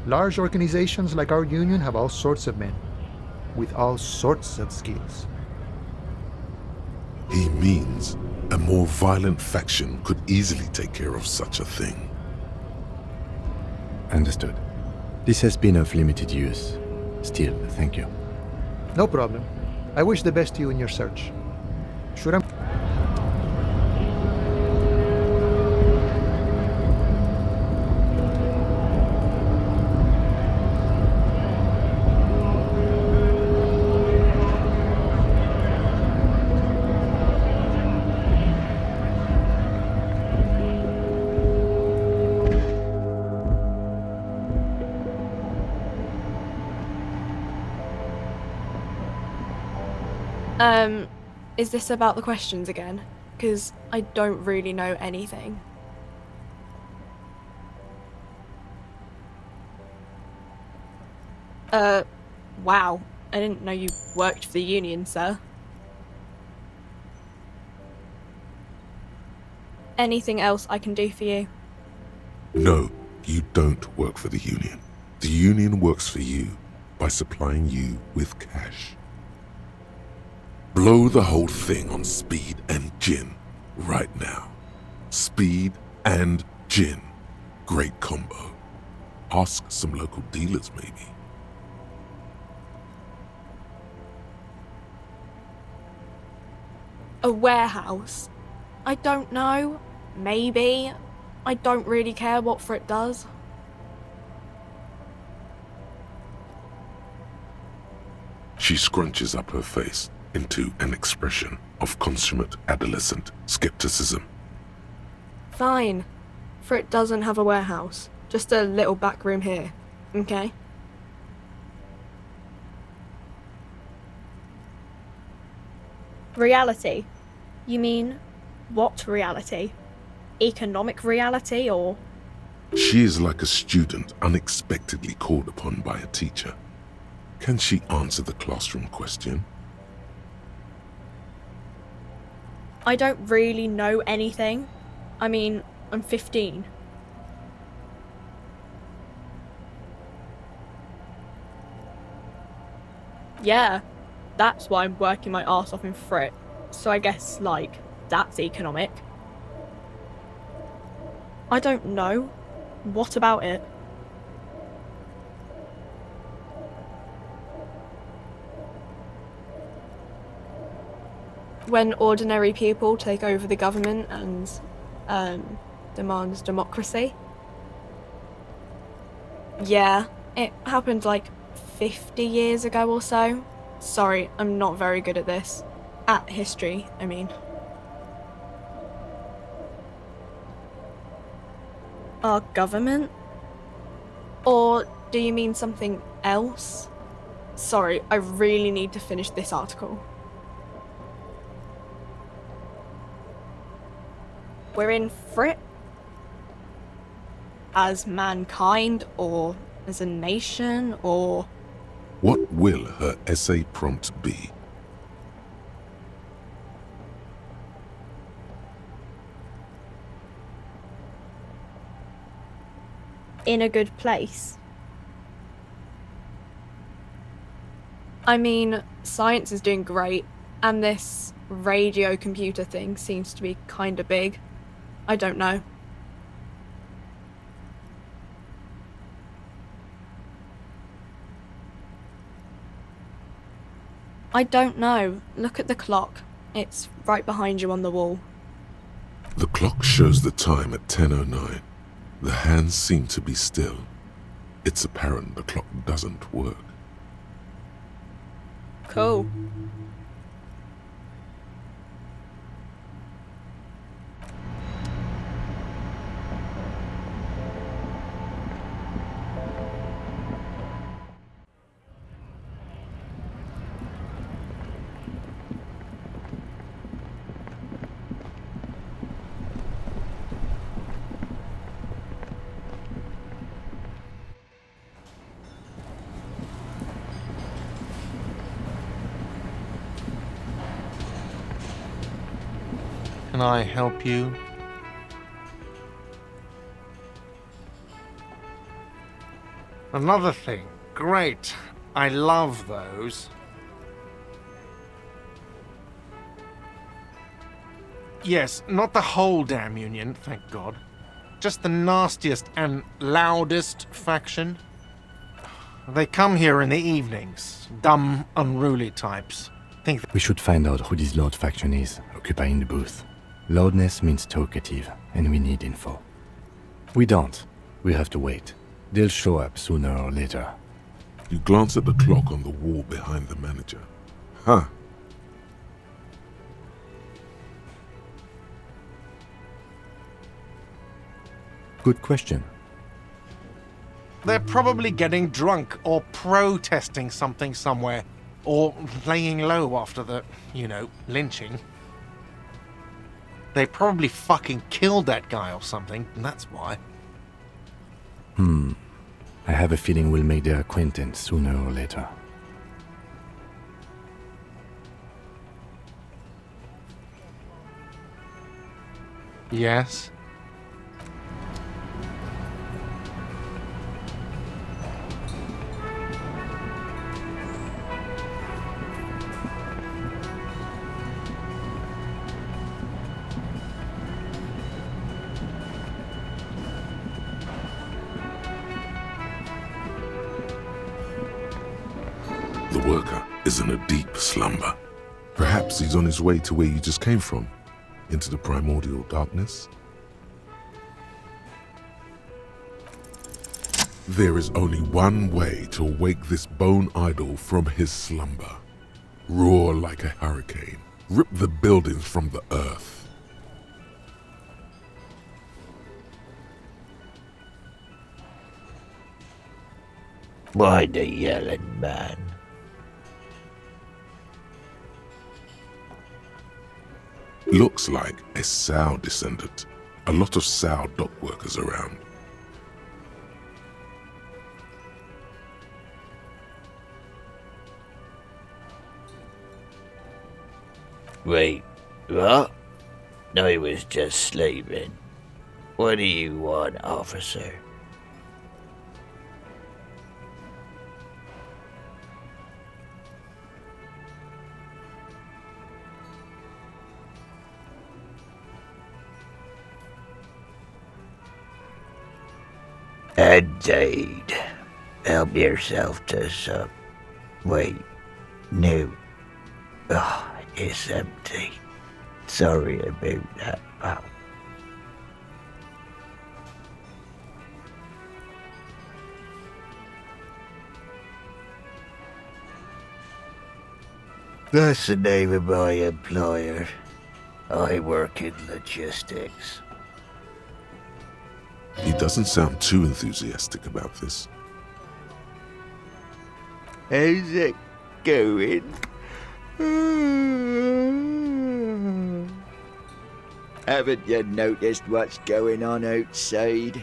Large organizations like our union have all sorts of men, with all sorts of skills. He means a more violent faction could easily take care of such a thing. Understood. This has been of limited use. Still, thank you. No problem. I wish the best to you in your search. Should I... Is this about the questions again? Because I don't really know anything. Wow. I didn't know you worked for the Union, sir. Anything else I can do for you? No, you don't work for the Union. The Union works for you by supplying you with cash. Blow the whole thing on speed and gin right now. Speed and gin. Great combo. Ask some local dealers, maybe. A warehouse? I don't know. Maybe. I don't really care what Frit does. She scrunches up her face into an expression of consummate adolescent skepticism. Fine. Frit doesn't have a warehouse. Just a little back room here. Okay? Reality? You mean, what reality? Economic reality, or...? She is like a student unexpectedly called upon by a teacher. Can she answer the classroom question? I don't really know anything. I mean, I'm 15. Yeah, that's why I'm working my arse off in Frit. So I guess, like, that's economic. I don't know. What about it? When ordinary people take over the government and demands democracy. Yeah, it happened like 50 years ago or so. Sorry, I'm not very good at this. At history, I mean. Our government? Or do you mean something else? Sorry, I really need to finish this article. We're in Frit? As mankind, or as a nation, or... What will her essay prompt be? in a good place? I mean, science is doing great, and this radio computer thing seems to be kinda big. I don't know. I don't know. Look at the clock. It's right behind you on the wall. The clock shows the time at 10:09. The hands seem to be still. It's apparent the clock doesn't work. Cool. Can I help you? Another thing. Great. I love those. Yes, not the whole damn union, thank God. Just the nastiest and loudest faction. They come here in the evenings. Dumb, unruly types. We should find out who this Lord faction is, occupying the booth. Loudness means talkative, and we need info. We don't. We have to wait. They'll show up sooner or later. You glance at the clock on the wall behind the manager. Huh. Good question. They're probably getting drunk or protesting something somewhere. Or laying low after the, lynching. They probably fucking killed that guy or something, and that's why. I have a feeling we'll make their acquaintance sooner or later. Yes? The worker is in a deep slumber. Perhaps he's on his way to where you just came from, into the primordial darkness. There is only one way to awake this bone idol from his slumber. Roar like a hurricane. Rip the buildings from the earth. Why the yelling, man? Looks like a Sao descendant. A lot of Sao dock workers around. Wait, what? I was just sleeping. What do you want, officer? Indeed. Help yourself to some. Wait, no. Oh, it's empty. Sorry about that, pal. That's the name of my employer. I work in logistics. He doesn't sound too enthusiastic about this. How's it going? Haven't you noticed what's going on outside?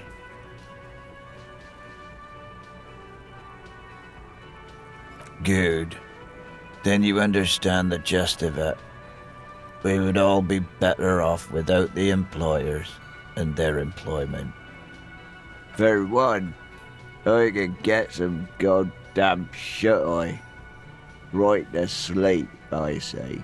Good. Then you understand the gist of it. We would all be better off without the employers and their employment. For one, I can get some goddamn shut-eye. Right to sleep, I say.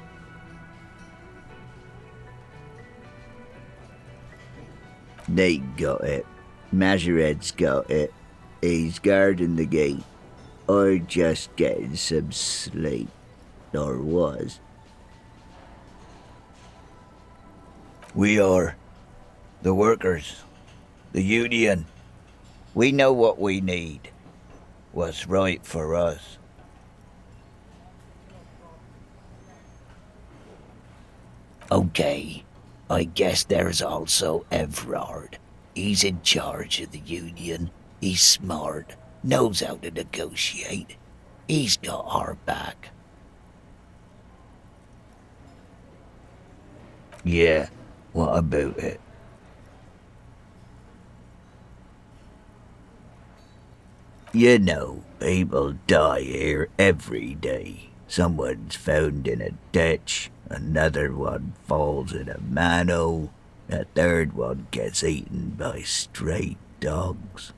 Nate got it. Majoret's got it. He's guarding the gate. I'm just getting some sleep. Or was. We are. The workers. The union. We know what we need. What's right for us. Okay. I guess there's also Everard. He's in charge of the union. He's smart. Knows how to negotiate. He's got our back. Yeah, what about it? You know, people die here every day. Someone's found in a ditch, another one falls in a manhole, a third one gets eaten by stray dogs.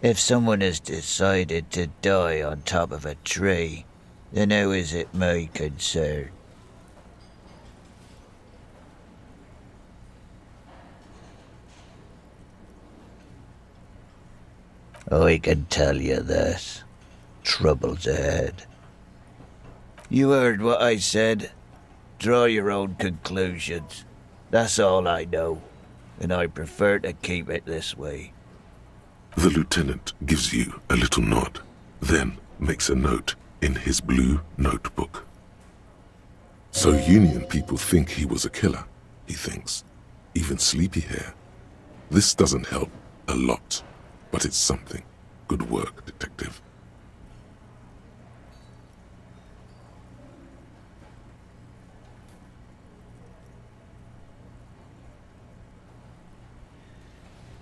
If someone has decided to die on top of a tree, then how is it my concern? I can tell you this. Trouble's ahead. You heard what I said. Draw your own conclusions. That's all I know, and I prefer to keep it this way. The lieutenant gives you a little nod, then makes a note in his blue notebook. So Union people think he was a killer, he thinks. Even Sleepyhair. This doesn't help a lot, but it's something. Good work, detective.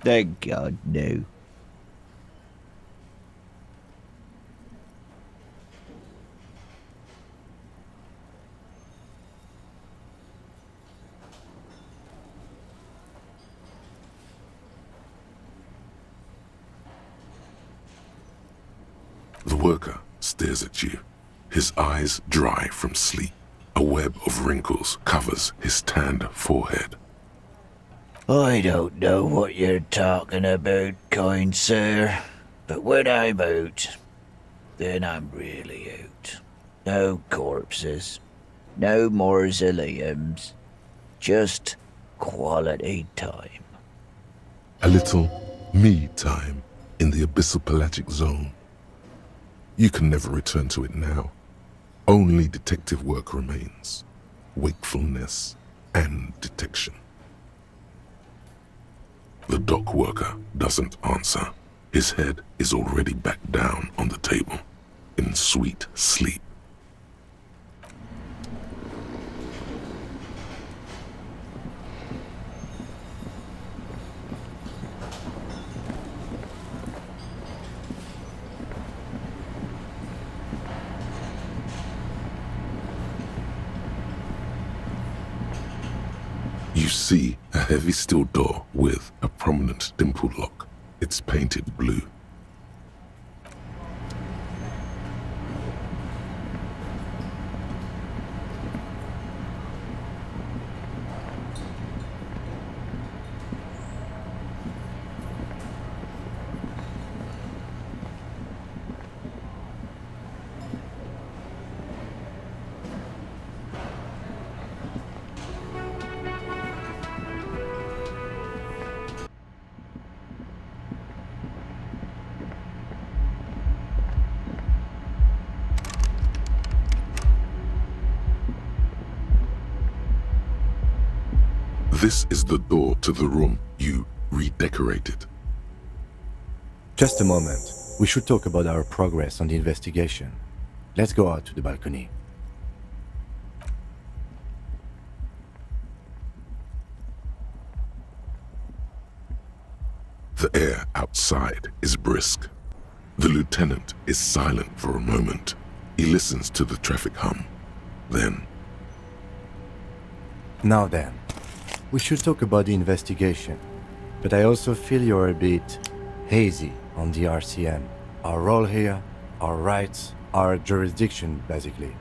Thank God, no. The worker stares at you, his eyes dry from sleep. A web of wrinkles covers his tanned forehead. I don't know what you're talking about, kind sir, but when I'm out, then I'm really out. No corpses, no mausoleums, just quality time. A little me time in the abyssal pelagic zone. You can never return to it now. Only detective work remains. Wakefulness and detection. The dock worker doesn't answer. His head is already back down on the table, in sweet sleep. You see a heavy steel door with a prominent dimple lock. It's painted blue. This is the door to the room you redecorated. Just a moment. We should talk about our progress on the investigation. Let's go out to the balcony. The air outside is brisk. The lieutenant is silent for a moment. He listens to the traffic hum. Then, Now then, we should talk about the investigation. But I also feel you're a bit hazy on the RCM. Our role here, our rights, our jurisdiction, basically.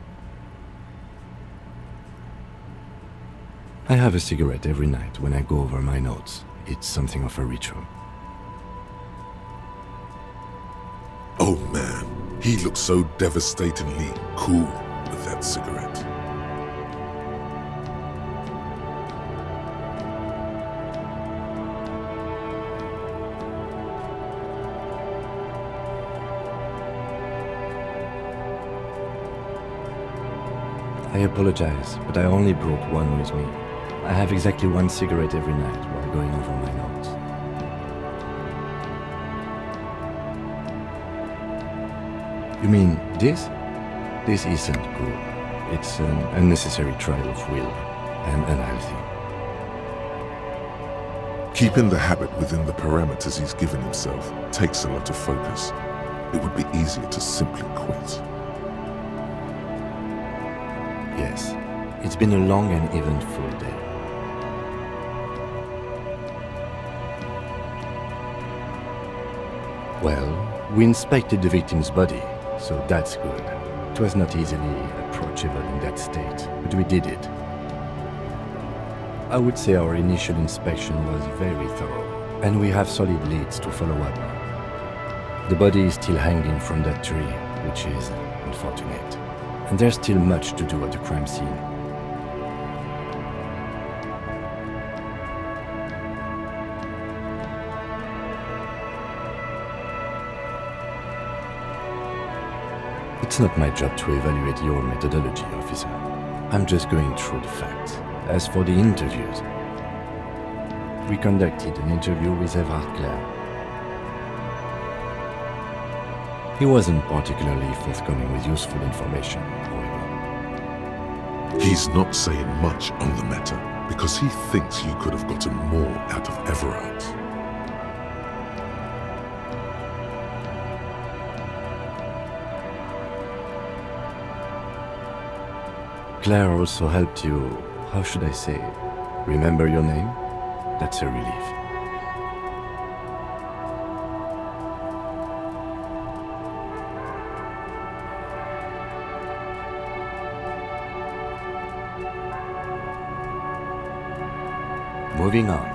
I have a cigarette every night when I go over my notes. It's something of a ritual. oh man, he looks so devastatingly cool with that cigarette. I apologize, but I only brought one with me. I have exactly one cigarette every night while going over my notes. You mean this? This isn't cool. It's an unnecessary trial of will and unhealthy. Keeping the habit within the parameters he's given himself takes a lot of focus. It would be easier to simply quit. Yes, it's been a long and eventful day. Well, we inspected the victim's body, so that's good. It was not easily approachable in that state, but we did it. I would say our initial inspection was very thorough, and we have solid leads to follow up. The body is still hanging from that tree, which is unfortunate. And there's still much to do at the crime scene. It's not my job to evaluate your methodology, officer. I'm just going through the facts. As for the interviews, we conducted an interview with Everard Clare. He wasn't particularly forthcoming with useful information, however. He's not saying much on the matter because he thinks you could have gotten more out of Everard. Claire also helped you, how should I say, remember your name? That's a relief. Moving on.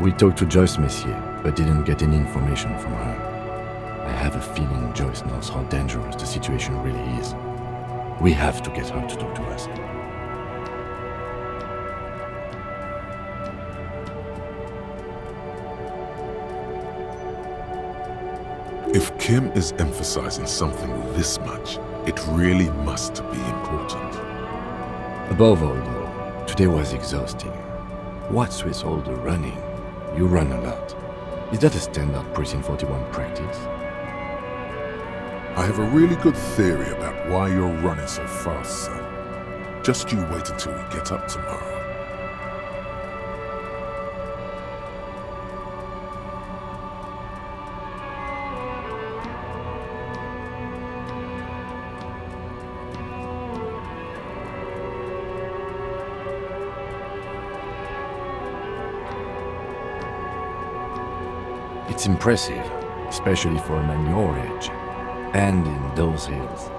We talked to Joyce Messier, but didn't get any information from her. I have a feeling Joyce knows how dangerous the situation really is. We have to get her to talk to us. If Kim is emphasizing something this much, it really must be important. Above all, though, today was exhausting. What's with all the running? You run a lot. Is that a standard Precinct 41 practice? I have a really good theory about why you're running so fast, son. Just you wait until we get up tomorrow. It's impressive, especially for a man your age. And in those hills.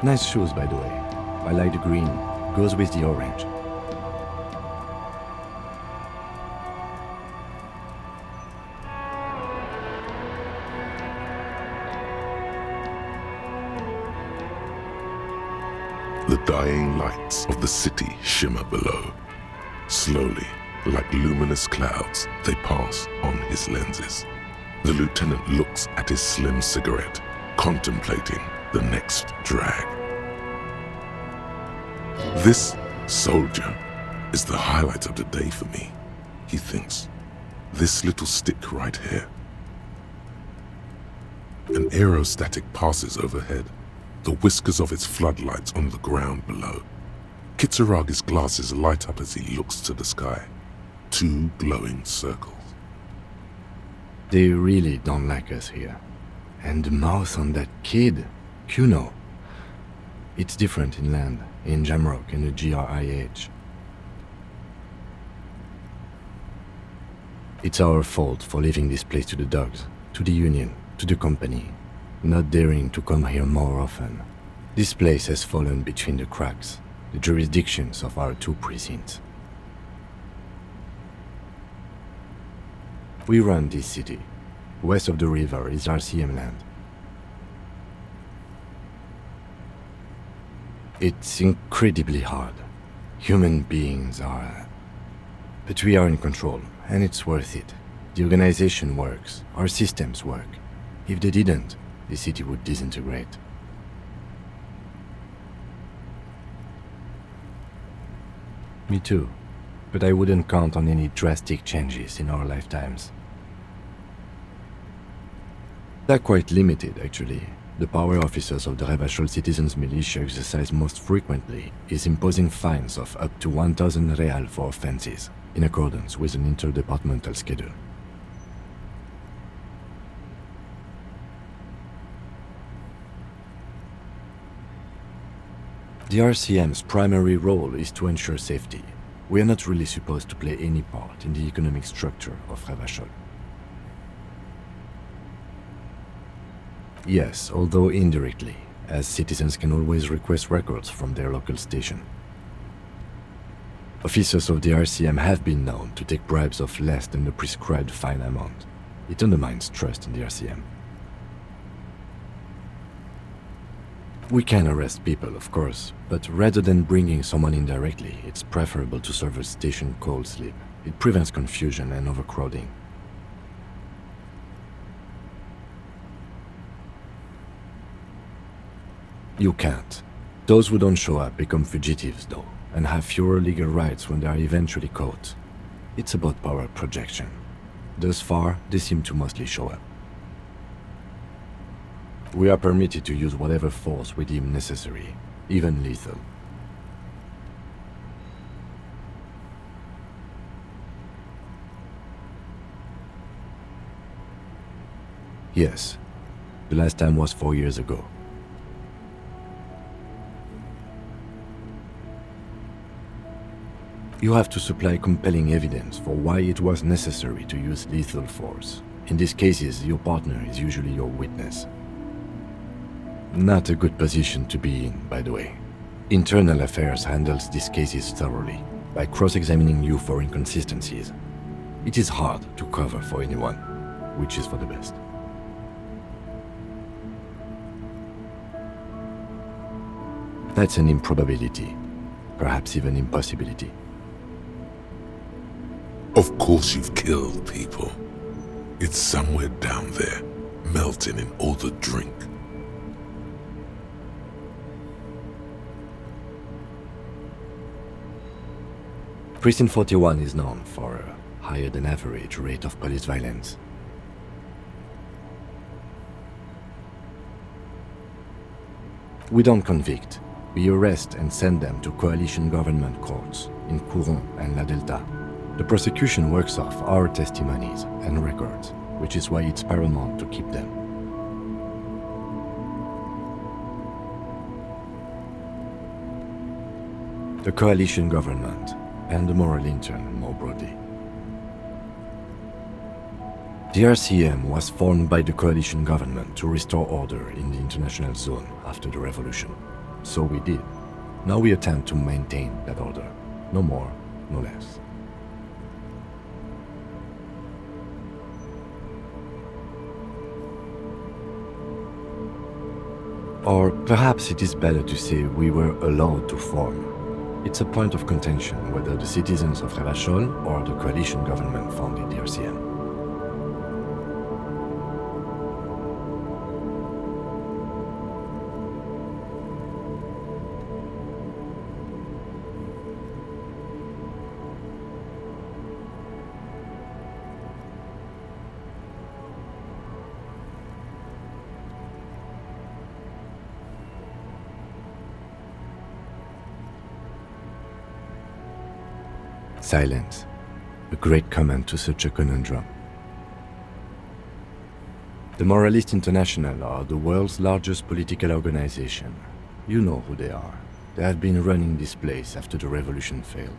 Nice shoes, by the way. I like the green. Goes with the orange. The dying lights of the city shimmer below. Slowly, like luminous clouds, they pass on his lenses. The lieutenant looks at his slim cigarette, contemplating the next drag. This Soldier is the highlight of the day for me, he thinks. This little stick right here. An aerostatic passes overhead, the whiskers of its floodlights on the ground below. Kitsuragi's glasses light up as he looks to the sky. 2 glowing circles. They really don't like us here. And the mouth on that kid, Kuno. It's different inland, in Jamrock and the GRIH. It's our fault for leaving this place to the dogs, to the Union, to the company, not daring to come here more often. This place has fallen between the cracks, the jurisdictions of our 2 precincts. We run this city. West of the river is RCM land. It's incredibly hard. Human beings are... But we are in control, and it's worth it. The organization works, our systems work. If they didn't, the city would disintegrate. Me too, but I wouldn't count on any drastic changes in our lifetimes. They're quite limited, actually. The power officers of the Revachol Citizens Militia exercise most frequently is imposing fines of up to 1,000 real for offenses, in accordance with an interdepartmental schedule. The RCM's primary role is to ensure safety. We are not really supposed to play any part in the economic structure of Revachol. Yes, although indirectly, as citizens can always request records from their local station. Officers of the RCM have been known to take bribes of less than the prescribed fine amount. It undermines trust in the RCM. We can arrest people, of course, but rather than bringing someone in directly, it's preferable to serve a station cold sleep. It prevents confusion and overcrowding. You can't. Those who don't show up become fugitives, though, and have fewer legal rights when they are eventually caught. It's about power projection. Thus far, they seem to mostly show up. We are permitted to use whatever force we deem necessary, even lethal. Yes, the last time was 4 years ago. You have to supply compelling evidence for why it was necessary to use lethal force. In these cases, your partner is usually your witness. Not a good position to be in, by the way. Internal Affairs handles these cases thoroughly, by cross-examining you for inconsistencies. It is hard to cover for anyone, which is for the best. That's an improbability, perhaps even impossibility. Of course you've killed people. It's somewhere down there, melting in all the drink. Precinct 41 is known for a higher than average rate of police violence. We don't convict. We arrest and send them to coalition government courts in Couron and La Delta. The prosecution works off our testimonies and records, which is why it's paramount to keep them. The coalition government, and the moral intern more broadly. The RCM was formed by the coalition government to restore order in the international zone after the revolution. So we did. Now we attempt to maintain that order. No more, no less. Or perhaps it is better to say we were allowed to form. It's a point of contention whether the citizens of Revachol or the coalition government founded the RCM. Silence. A great comment to such a conundrum. The Moralists International are the world's largest political organization. You know who they are. They have been running this place after the revolution failed.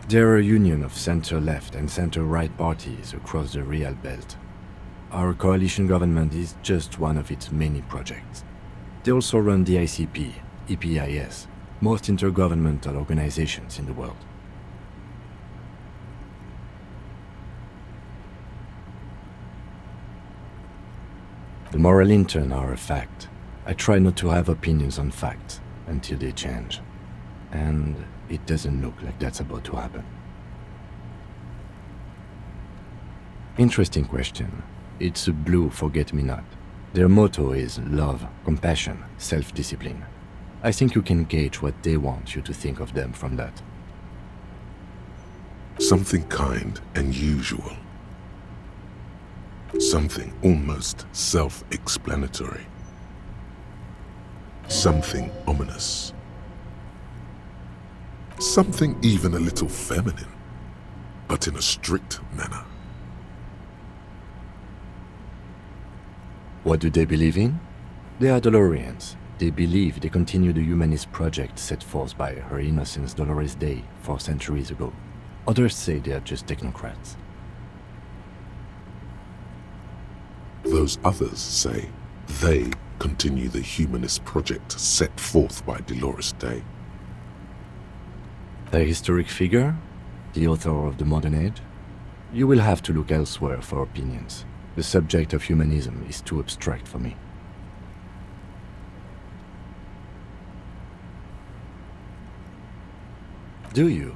They're a union of center-left and center-right parties across the Real Belt. Our coalition government is just one of its many projects. They also run the ICP, EPIS, most intergovernmental organizations in the world. The moral intern are a fact. I try not to have opinions on facts until they change. And it doesn't look like that's about to happen. Interesting question. It's a blue forget-me-not. Their motto is love, compassion, self-discipline. I think you can gauge what they want you to think of them from that. Something kind and usual. Something almost self-explanatory. Something ominous. Something even a little feminine, but in a strict manner. What do they believe in? They are Dolorians. They believe they continue the humanist project set forth by Her Innocence Dolores Day 4 centuries ago. Others say they are just technocrats. Those others say they continue the humanist project set forth by Dolores Day. A historic figure? The author of the modern age? You will have to look elsewhere for opinions. The subject of humanism is too abstract for me. Do you?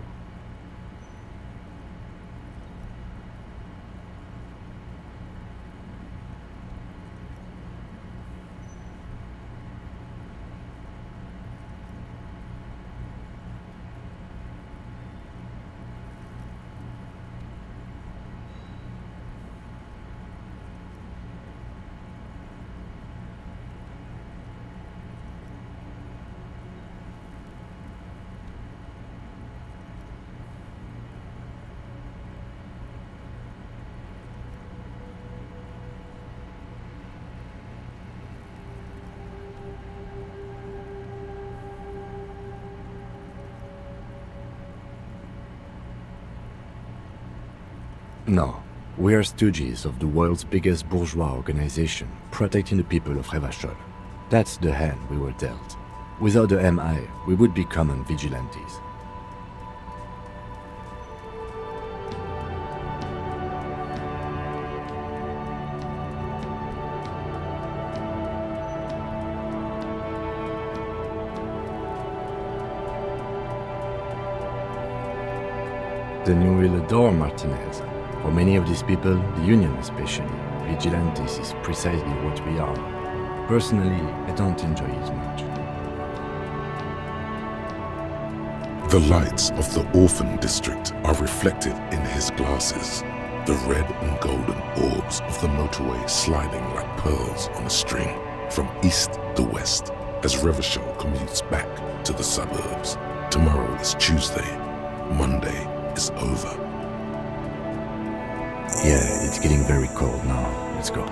No, we are stooges of the world's biggest bourgeois organization, protecting the people of Revachol. That's the hand we were dealt. Without the MI, we would be common vigilantes. Then you will adore Martinez. For many of these people, the Union especially, vigilantes is precisely what we are. Personally, I don't enjoy it much. The lights of the orphan district are reflected in his glasses, the red and golden orbs of the motorway sliding like pearls on a string from east to west as Revachol commutes back to the suburbs. Tomorrow is Tuesday. Monday is over. Yeah, it's getting very cold now. Let's go.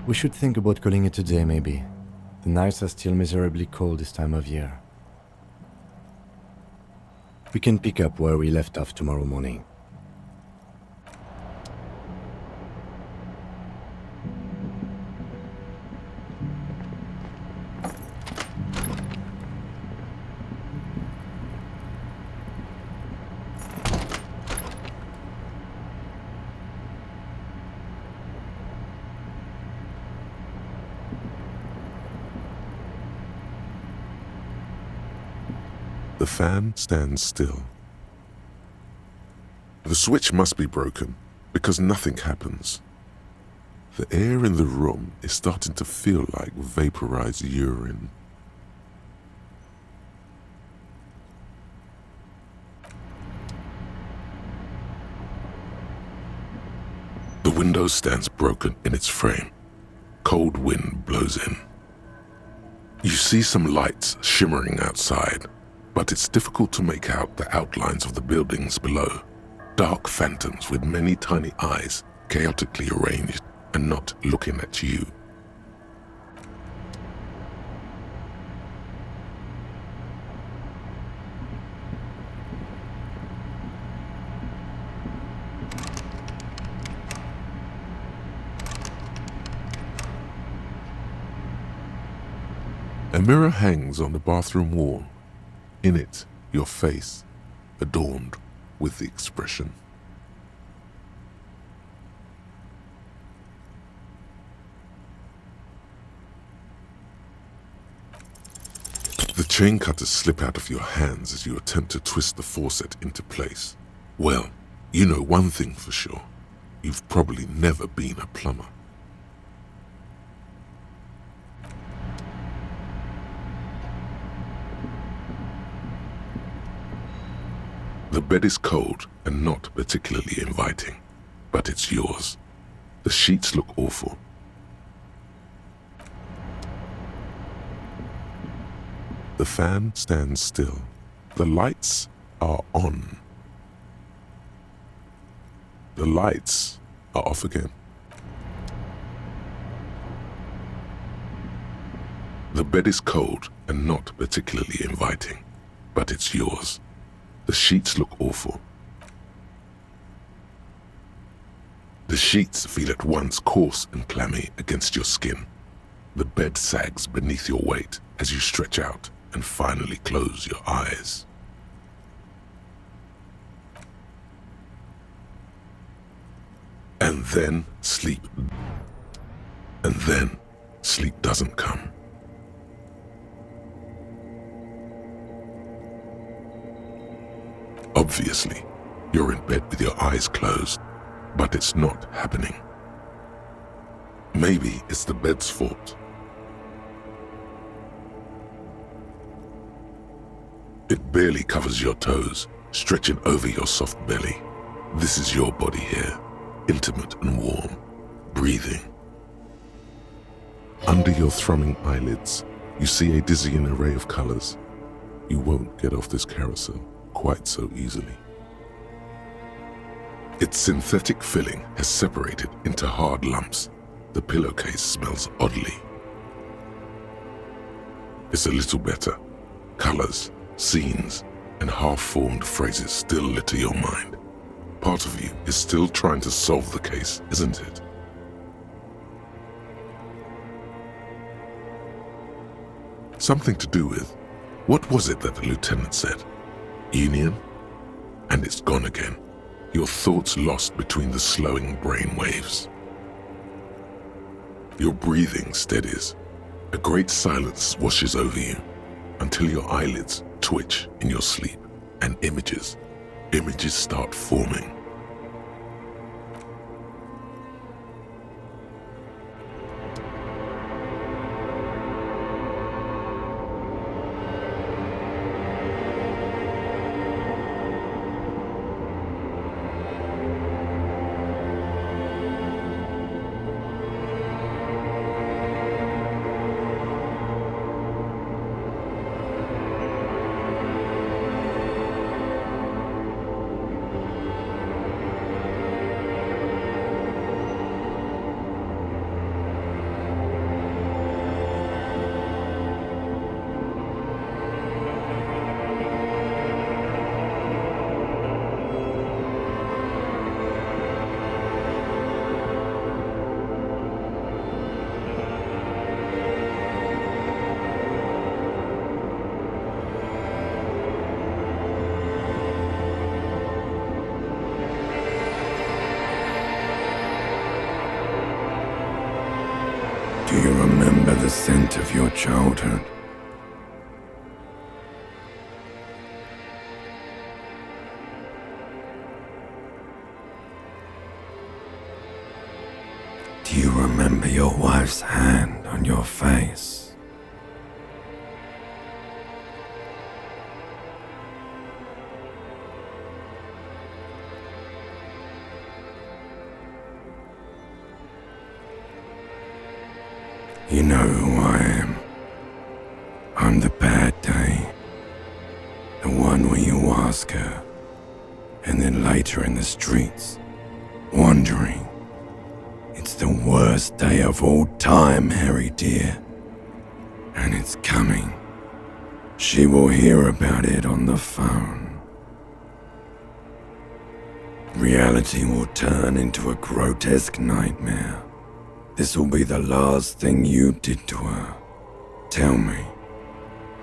We should think about calling it a day, maybe. The nights are still miserably cold this time of year. We can pick up where we left off tomorrow morning. The fan stands still, The switch must be broken because nothing happens. The air in the room is starting to feel like vaporized urine. The window stands broken in its frame. Cold wind blows in. You see some lights shimmering outside, but it's difficult to make out the outlines of the buildings below. Dark phantoms with many tiny eyes, chaotically arranged and not looking at you. A mirror hangs on the bathroom wall. In it, your face, adorned with the expression. The chain cutters slip out of your hands as you attempt to twist the faucet into place. Well, you know one thing for sure. You've probably never been a plumber. The bed is cold and not particularly inviting, but it's yours. The sheets look awful. The fan stands still. The lights are on. The lights are off again. The bed is cold and not particularly inviting, but it's yours. The sheets look awful. The sheets feel at once coarse and clammy against your skin. The bed sags beneath your weight as you stretch out and finally close your eyes. And then sleep. And then sleep doesn't come. Obviously, you're in bed with your eyes closed, but it's not happening. Maybe it's the bed's fault. It barely covers your toes, stretching over your soft belly. This is your body here, intimate and warm, breathing. Under your thrumming eyelids, you see a dizzying array of colors. You won't get off this carousel quite so easily. Its synthetic filling has separated into hard lumps. The pillowcase smells oddly. It's a little better. Colors, scenes, and half-formed phrases still litter your mind. Part of you is still trying to solve the case, isn't it? Something to do with, what was it that the lieutenant said? Union? And it's gone again. Your thoughts lost between the slowing brain waves. Your breathing steadies. A great silence washes over you until your eyelids twitch in your sleep and images start forming. Do you remember the scent of your childhood? Do you remember your wife's hand on your face? You know who I am. I'm the bad day. The one where you ask her, and then later in the streets, wandering. It's the worst day of all time, Harry dear. And it's coming. She will hear about it on the phone. Reality will turn into a grotesque nightmare. This will be the last thing you did to her. Tell me,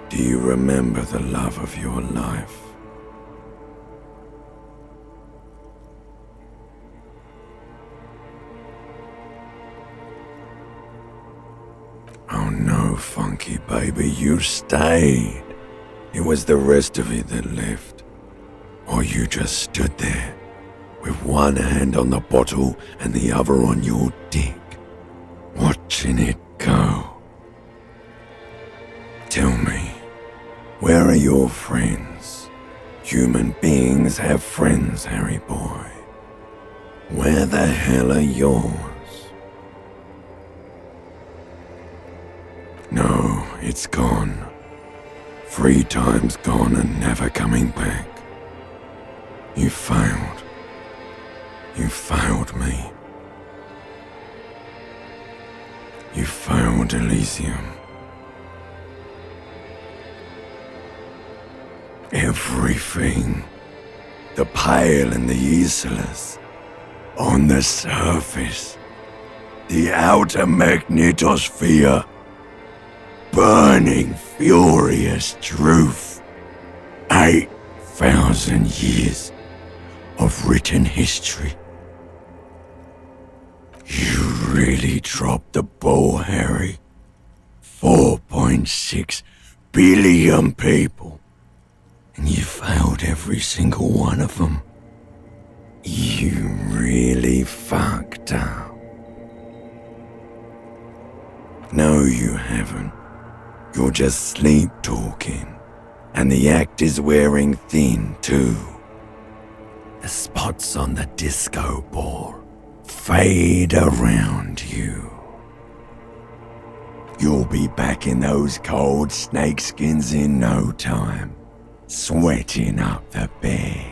do you remember the love of your life? Oh no, Funky baby, you stayed. It was the rest of it that left. Or you just stood there, with one hand on the bottle and the other on your dick, watching it go. Tell me, where are your friends? Human beings have friends, Harry boy. Where the hell are yours? No, it's gone. 3 times gone and never coming back. You failed. You failed me. You failed Elysium. Everything. The Pale and the Aesolus. On the surface. The outer magnetosphere. Burning, furious truth. 8,000 years of written history. You really dropped the ball, Harry. 4.6 billion people. And you failed every single one of them. You really fucked up. No, you haven't. You're just sleep talking. And the act is wearing thin, too. The spots on the disco ball fade around you. You'll be back in those cold snakeskins in no time, sweating up the bed.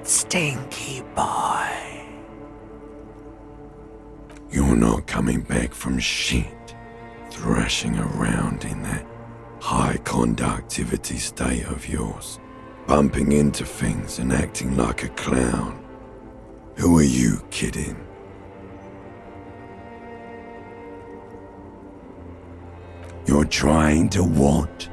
Stinky boy. You're not coming back from shit. Thrashing around in that high conductivity state of yours, bumping into things and acting like a clown. Who are you kidding? You're trying to what?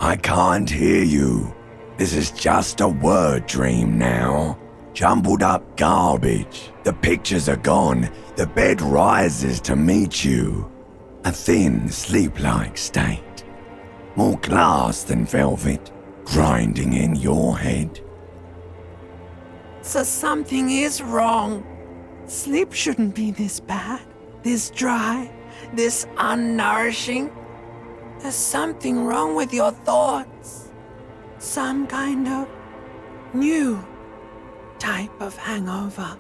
I can't hear you. This is just a word dream now. Jumbled up garbage. The pictures are gone. The bed rises to meet you. A thin, sleep-like state. More glass than velvet, grinding in your head. So something is wrong. Sleep shouldn't be this bad, this dry, this unnourishing. There's something wrong with your thoughts. Some kind of new type of hangover.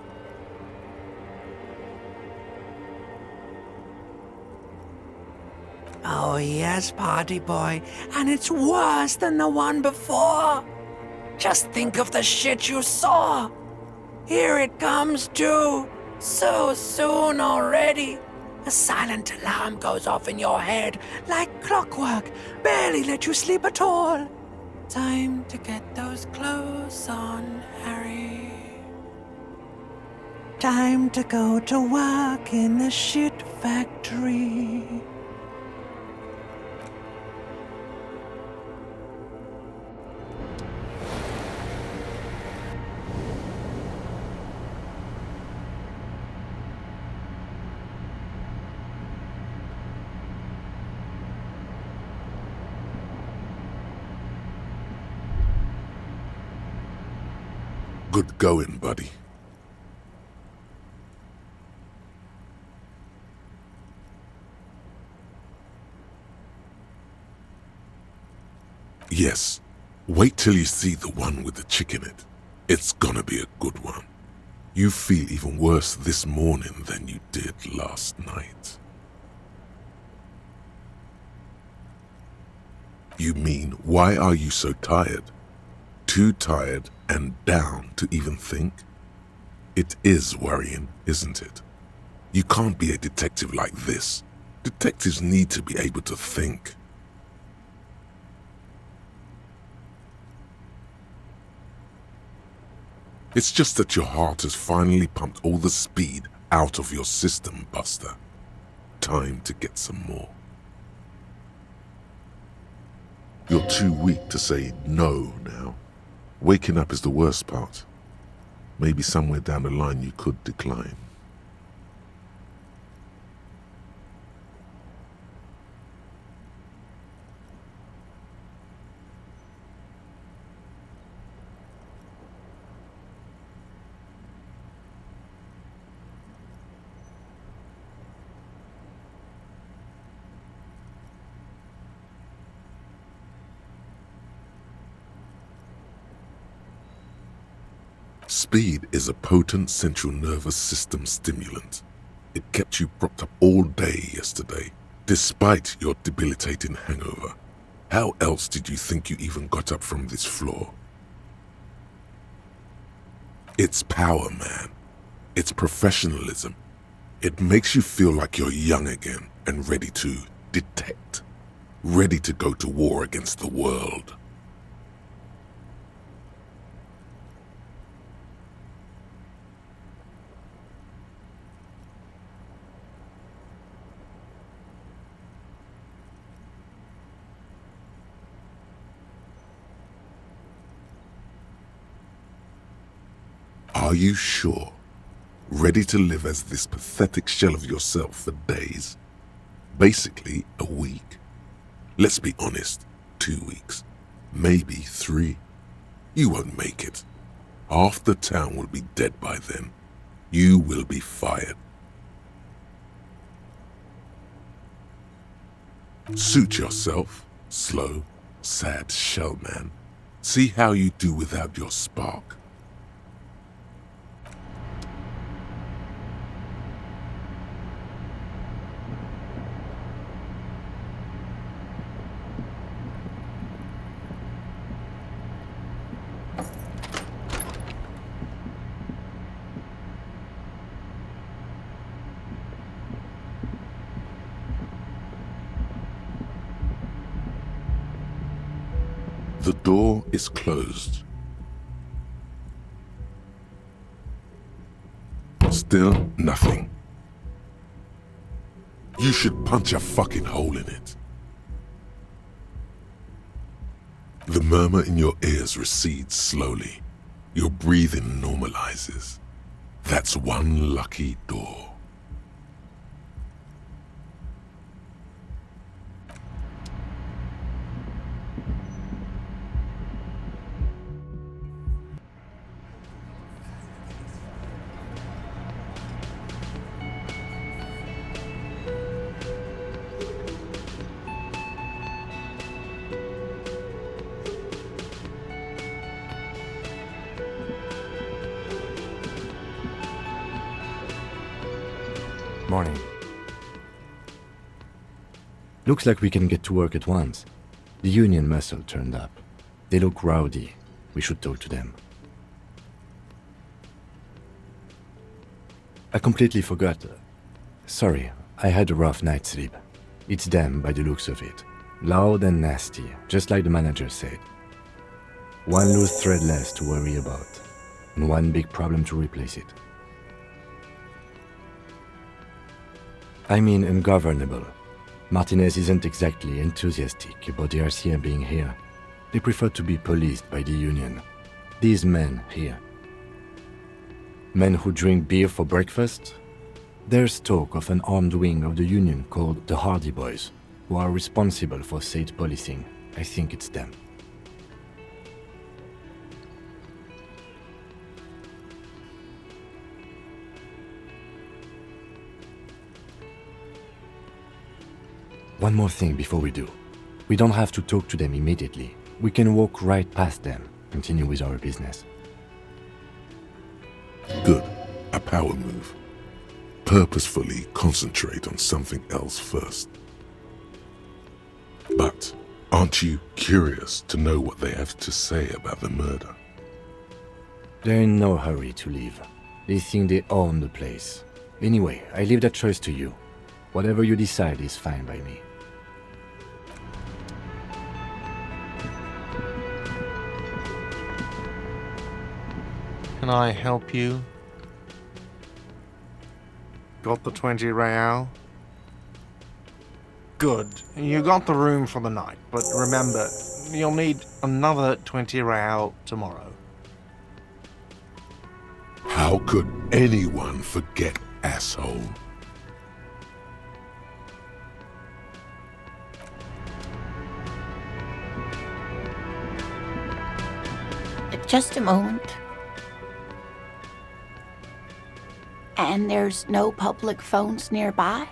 Oh yes, party boy, and it's worse than the one before. Just think of the shit you saw. Here it comes too, so soon already. A silent alarm goes off in your head like clockwork, barely let you sleep at all. Time to get those clothes on, Harry. Time to go to work in the shit factory. Good going, buddy. Yes, wait till you see the one with the chick in it. It's gonna be a good one. You feel even worse this morning than you did last night. You mean, why are you so tired? Too tired and down to even think? It is worrying, isn't it? You can't be a detective like this. Detectives need to be able to think. It's just that your heart has finally pumped all the speed out of your system, Buster. Time to get some more. You're too weak to say no now. Waking up is the worst part. Maybe somewhere down the line you could decline. Speed is a potent central nervous system stimulant. It kept you propped up all day yesterday, despite your debilitating hangover. How else did you think you even got up from this floor? It's power, man. It's professionalism. It makes you feel like you're young again and ready to detect, ready to go to war against the world. Are you sure? Ready to live as this pathetic shell of yourself for days? Basically, a week. Let's be honest, 2 weeks. Maybe 3. You won't make it. Half the town will be dead by then. You will be fired. Suit yourself, slow, sad shell man. See how you do without your spark. The door is closed. Still nothing. You should punch a fucking hole in it. The murmur in your ears recedes slowly. Your breathing normalizes. That's one lucky door. Morning. Looks like we can get to work at once. The Union muscle turned up. They look rowdy. We should talk to them. I completely forgot. Sorry, I had a rough night's sleep. It's them by the looks of it. Loud and nasty, just like the manager said. One loose thread less to worry about, and one big problem to replace it. I mean ungovernable. Martinez isn't exactly enthusiastic about the RCM being here. They prefer to be policed by the Union. These men here. Men who drink beer for breakfast? There's talk of an armed wing of the Union called the Hardy Boys, who are responsible for state policing. I think it's them. One more thing before we do. We don't have to talk to them immediately. We can walk right past them, continue with our business. Good. A power move. Purposefully concentrate on something else first. But aren't you curious to know what they have to say about the murder? They're in no hurry to leave. They think they own the place. Anyway, I leave that choice to you. Whatever you decide is fine by me. Can I help you? Got the 20 real? Good. You got the room for the night, but remember, you'll need another 20 real tomorrow. How could anyone forget, asshole? Just a moment. And there's no public phones nearby?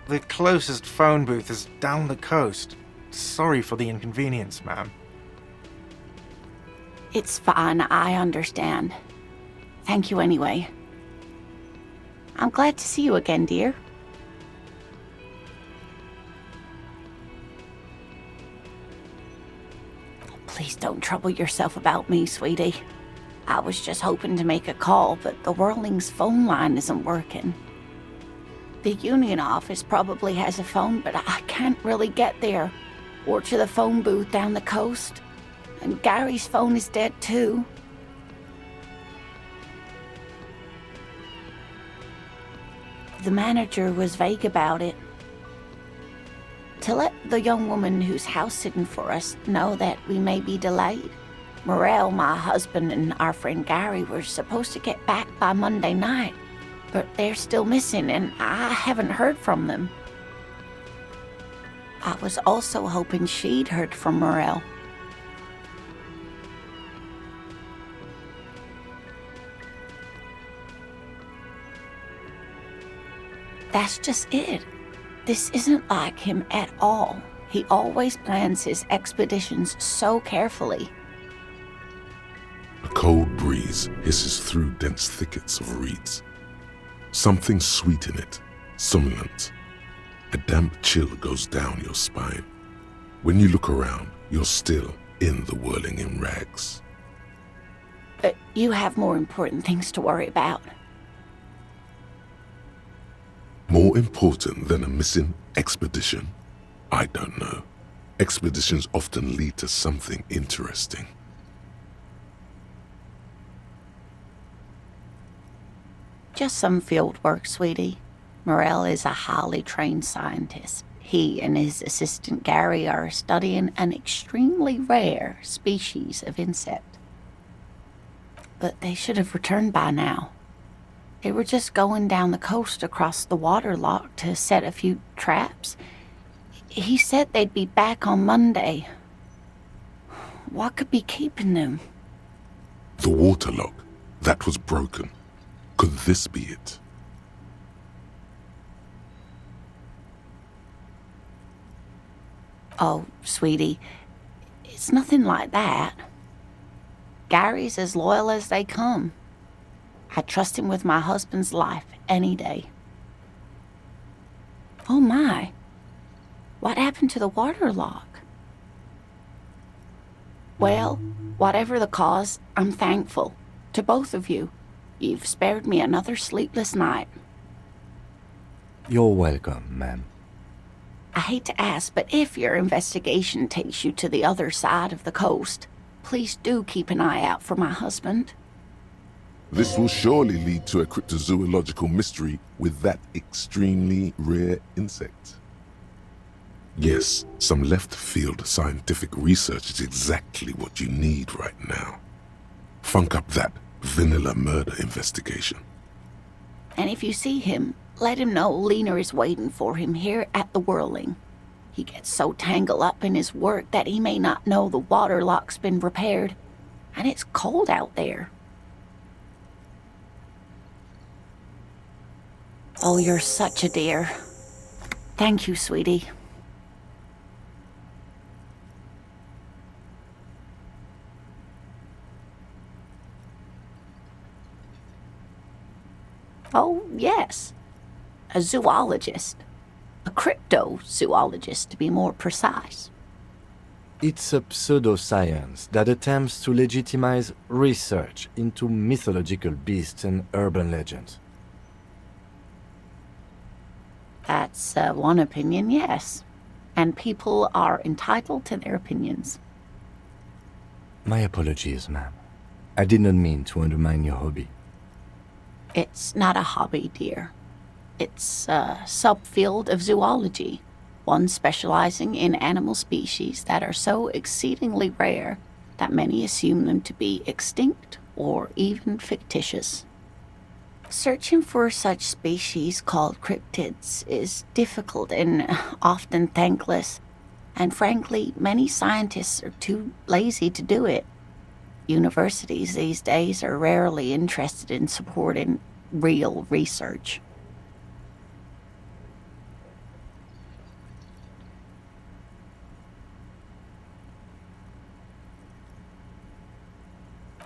The closest phone booth is down the coast. Sorry for the inconvenience, ma'am. It's fine, I understand. Thank you anyway. I'm glad to see you again, dear. Please don't trouble yourself about me, sweetie. I was just hoping to make a call, but the Whirling's phone line isn't working. The union office probably has a phone, but I can't really get there, or to the phone booth down the coast. And Gary's phone is dead too. The manager was vague about it. To let the young woman who's house-sitting for us know that we may be delayed. Morel, my husband, and our friend Gary were supposed to get back by Monday night, but they're still missing, and I haven't heard from them. I was also hoping she'd heard from Morel. That's just it. This isn't like him at all. He always plans his expeditions so carefully. A cold breeze hisses through dense thickets of reeds. Something sweet in it, somnolent. A damp chill goes down your spine. When you look around, you're still in the whirling in rags. You have more important things to worry about. More important than a missing expedition? I don't know. Expeditions often lead to something interesting. Just some field work, sweetie. Morel is a highly trained scientist. He and his assistant Gary are studying an extremely rare species of insect. But they should have returned by now. They were just going down the coast across the waterlock to set a few traps. He said they'd be back on Monday. What could be keeping them? The waterlock, that was broken. Could this be it? Oh, sweetie, it's nothing like that. Gary's as loyal as they come. I trust him with my husband's life any day. Oh my, what happened to the waterlock? Well, whatever the cause, I'm thankful. To both of you. You've spared me another sleepless night. You're welcome, ma'am. I hate to ask, but if your investigation takes you to the other side of the coast, please do keep an eye out for my husband. This will surely lead to a cryptozoological mystery with that extremely rare insect. Yes, some left-field scientific research is exactly what you need right now. Funk up that vanilla murder investigation. And if you see him, let him know Lena is waiting for him here at the Whirling. He gets so tangled up in his work that he may not know the waterlock's been repaired, and it's cold out there. Oh, you're such a dear. Thank you, sweetie. Oh, yes. A zoologist. A cryptozoologist, to be more precise. It's a pseudoscience that attempts to legitimize research into mythological beasts and urban legends. That's one opinion, yes. And people are entitled to their opinions. My apologies, ma'am. I did not mean to undermine your hobby. It's not a hobby, dear. It's a subfield of zoology, one specializing in animal species that are so exceedingly rare that many assume them to be extinct or even fictitious. Searching for such species called cryptids is difficult and often thankless, and frankly, many scientists are too lazy to do it. Universities these days are rarely interested in supporting real research.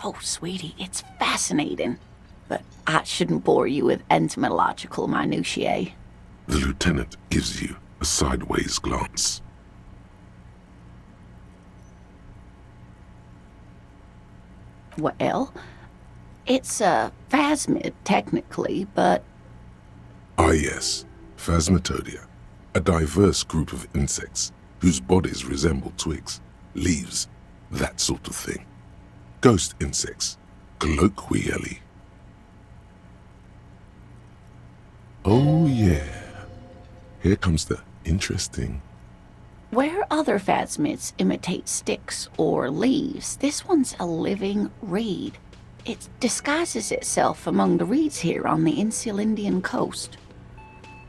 Oh, sweetie, it's fascinating. But I shouldn't bore you with entomological minutiae. The lieutenant gives you a sideways glance. Well, it's a phasmid, technically, but... Ah yes, Phasmatodia, a diverse group of insects whose bodies resemble twigs, leaves, that sort of thing. Ghost insects, colloquially. Oh yeah, here comes the interesting. Where other phasmids imitate sticks or leaves, this one's a living reed. It disguises itself among the reeds here on the Insulindian coast.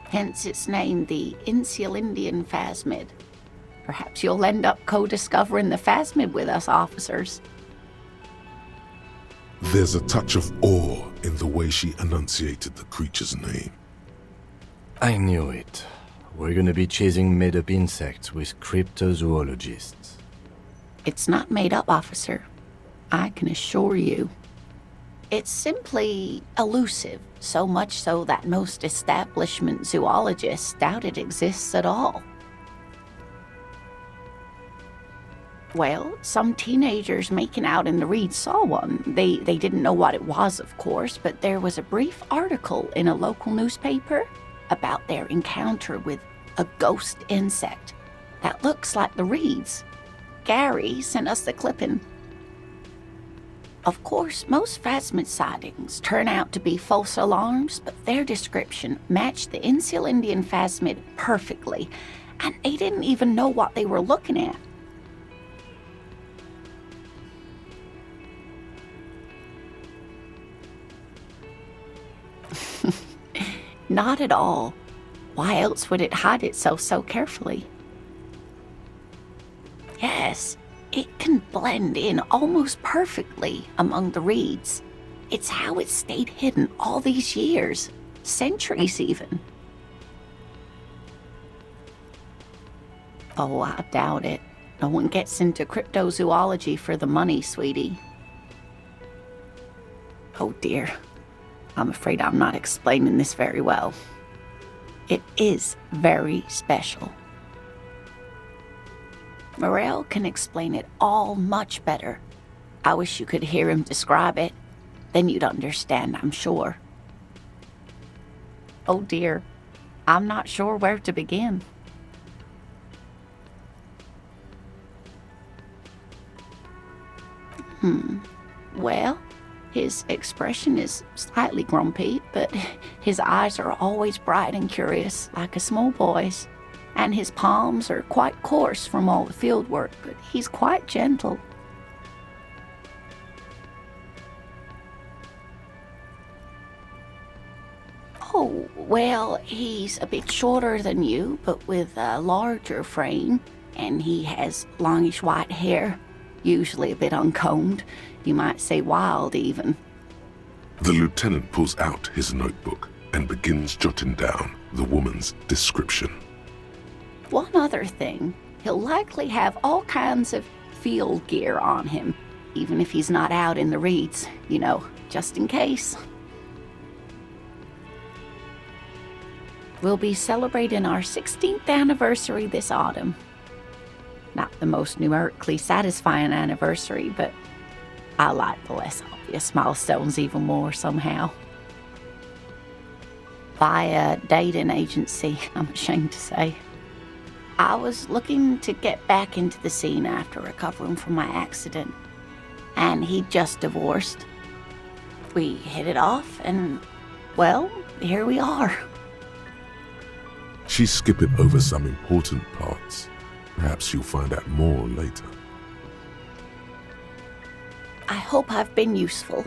Hence its name, the Insulindian phasmid. Perhaps you'll end up co-discovering the phasmid with us, officers. There's a touch of awe in the way she enunciated the creature's name. I knew it. We're gonna be chasing made-up insects with cryptozoologists. It's not made up, officer. I can assure you. It's simply elusive, so much so that most establishment zoologists doubt it exists at all. Well, some teenagers making out in the reeds saw one. They didn't know what it was, of course, but there was a brief article in a local newspaper about their encounter with a ghost insect that looks like the reeds. Gary sent us the clipping. Of course, most phasmid sightings turn out to be false alarms, but their description matched the Insulindian phasmid perfectly, and they didn't even know what they were looking at. Not at all. Why else would it hide itself so carefully? Yes, it can blend in almost perfectly among the reeds. It's how it stayed hidden all these years, centuries even. Oh, I doubt it. No one gets into cryptozoology for the money, sweetie. Oh dear. I'm afraid I'm not explaining this very well. It is very special. Morel can explain it all much better. I wish you could hear him describe it. Then you'd understand, I'm sure. Oh dear, I'm not sure where to begin. Well, his expression is slightly grumpy, but his eyes are always bright and curious, like a small boy's. And his palms are quite coarse from all the field work, but he's quite gentle. Oh, well, he's a bit shorter than you, but with a larger frame, and he has longish white hair, usually a bit uncombed. You might say wild, even. The lieutenant pulls out his notebook and begins jotting down the woman's description. One other thing, he'll likely have all kinds of field gear on him, even if he's not out in the reeds, you know, just in case. We'll be celebrating our 16th anniversary this autumn. Not the most numerically satisfying anniversary, but I like the less obvious milestones even more somehow. Via dating agency, I'm ashamed to say. I was looking to get back into the scene after recovering from my accident, and he'd just divorced. We hit it off, and, well, here we are. She's skipping over some important parts. Perhaps you'll find out more later. I hope I've been useful.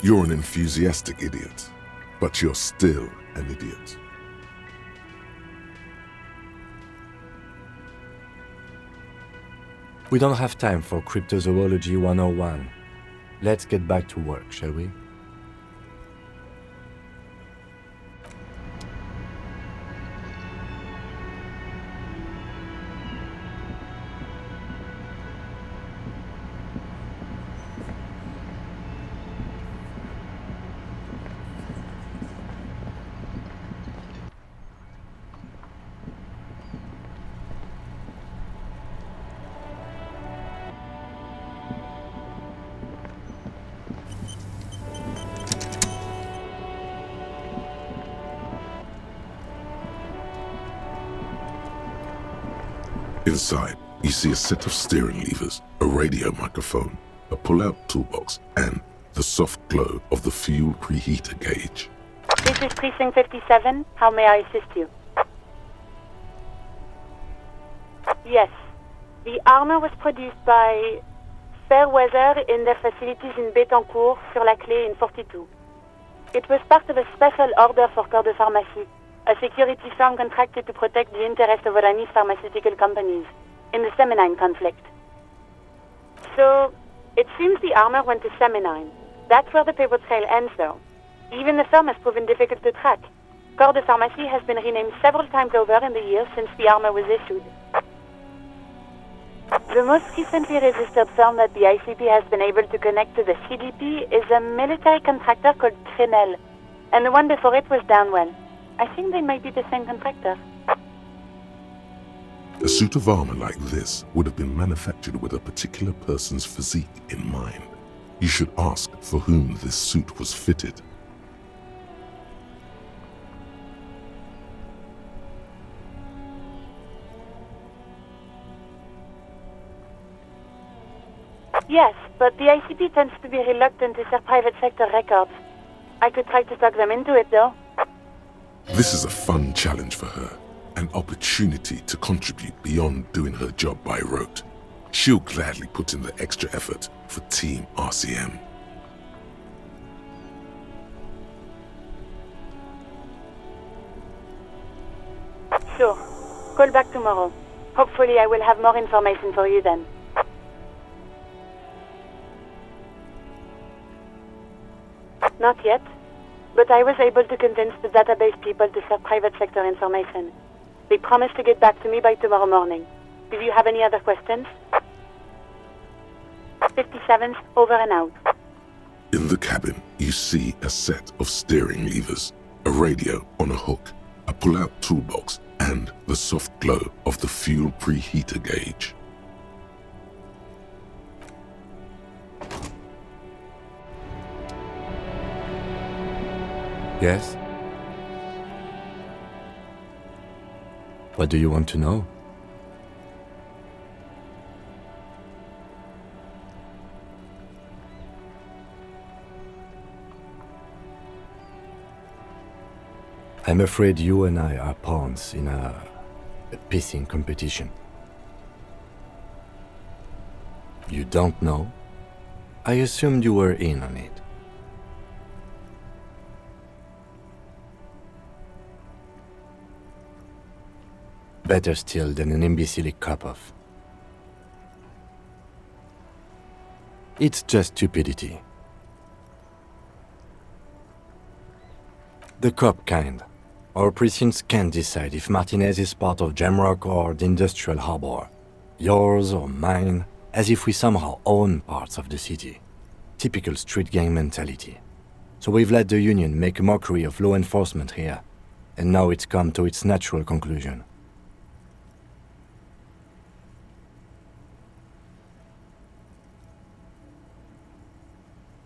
You're an enthusiastic idiot, but you're still an idiot. We don't have time for Cryptozoology 101. Let's get back to work, shall we? Inside, you see a set of steering levers, a radio microphone, a pull-out toolbox, and the soft glow of the fuel preheater gauge. This is Precinct 57. How may I assist you? Yes. The armor was produced by Fairweather in their facilities in Bétancourt, sur la Clé in 42. It was part of a special order for Corps de Pharmacie, a security firm contracted to protect the interests of Oranese pharmaceutical companies in the Seminine conflict. So, it seems the armor went to Seminine. That's where the paper trail ends, though. Even the firm has proven difficult to track. Corps de Pharmacie has been renamed several times over in the years since the armor was issued. The most recently registered firm that the ICP has been able to connect to the CDP is a military contractor called Trinell, and the one before it was Downwell. I think they might be the same contractor. A suit of armor like this would have been manufactured with a particular person's physique in mind. You should ask for whom this suit was fitted. Yes, but the ICP tends to be reluctant to share private sector records. I could try to talk them into it, though. This is a fun challenge for her, an opportunity to contribute beyond doing her job by rote. She'll gladly put in the extra effort for Team RCM. Sure. Call back tomorrow. Hopefully I will have more information for you then. Not yet. But I was able to convince the database people to share private sector information. They promised to get back to me by tomorrow morning. Do you have any other questions? 57's over and out. In the cabin, you see a set of steering levers, a radio on a hook, a pull-out toolbox, and the soft glow of the fuel preheater gauge. Yes? What do you want to know? I'm afraid you and I are pawns in a pissing competition. You don't know? I assumed you were in on it. Better still than an imbecilic cop-off. It's just stupidity. The cop kind. Our precincts can't decide if Martinez is part of Jamrock or the Industrial Harbor. Yours or mine, as if we somehow own parts of the city. typical street gang mentality. So we've let the Union make a mockery of law enforcement here, and now it's come to its natural conclusion.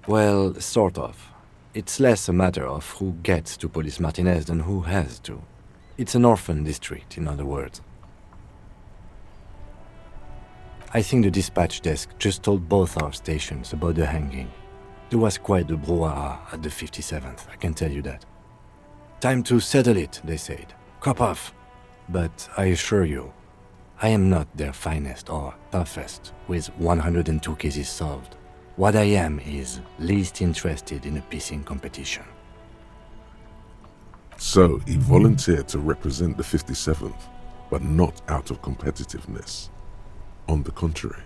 Well, sort of. It's less a matter of who gets to police Martinez than who has to. It's an orphan district, in other words. I think the dispatch desk just told both our stations about the hanging. There was quite the brouhaha at the 57th, I can tell you that. Time to settle it, they said. Cop off. But I assure you, I am not their finest or toughest with 102 cases solved. What I am is least interested in a pissing competition. So he volunteered to represent the 57th, but not out of competitiveness. On the contrary.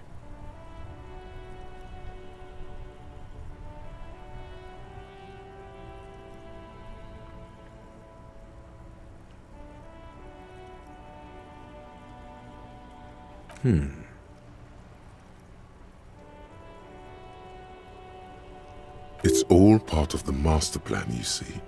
It's all part of the master plan, you see.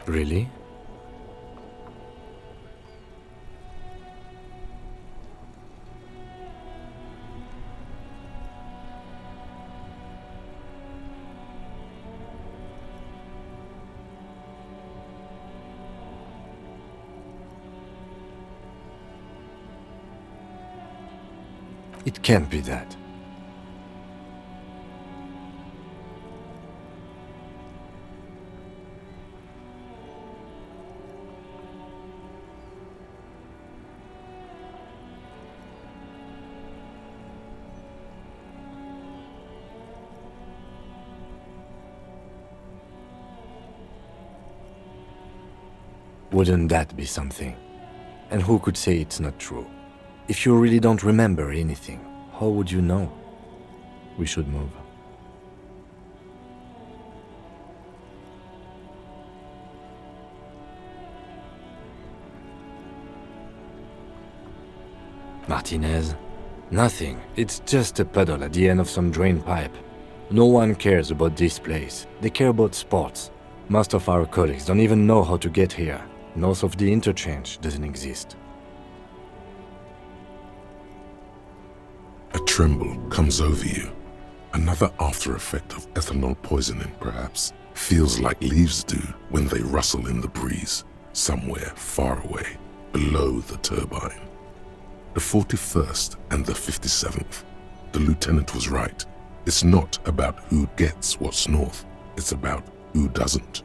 Really? It can't be that. Wouldn't that be something? And who could say it's not true? If you really don't remember anything, how would you know? We should move. Martinez? Nothing. It's just a puddle at the end of some drain pipe. No one cares about this place. They care about sports. Most of our colleagues don't even know how to get here. North of the interchange doesn't exist. A tremble comes over you. Another after effect of ethanol poisoning, perhaps. Feels like leaves do when they rustle in the breeze, somewhere far away, below the turbine. The 41st and the 57th. The lieutenant was right. It's not about who gets what's north. It's about who doesn't.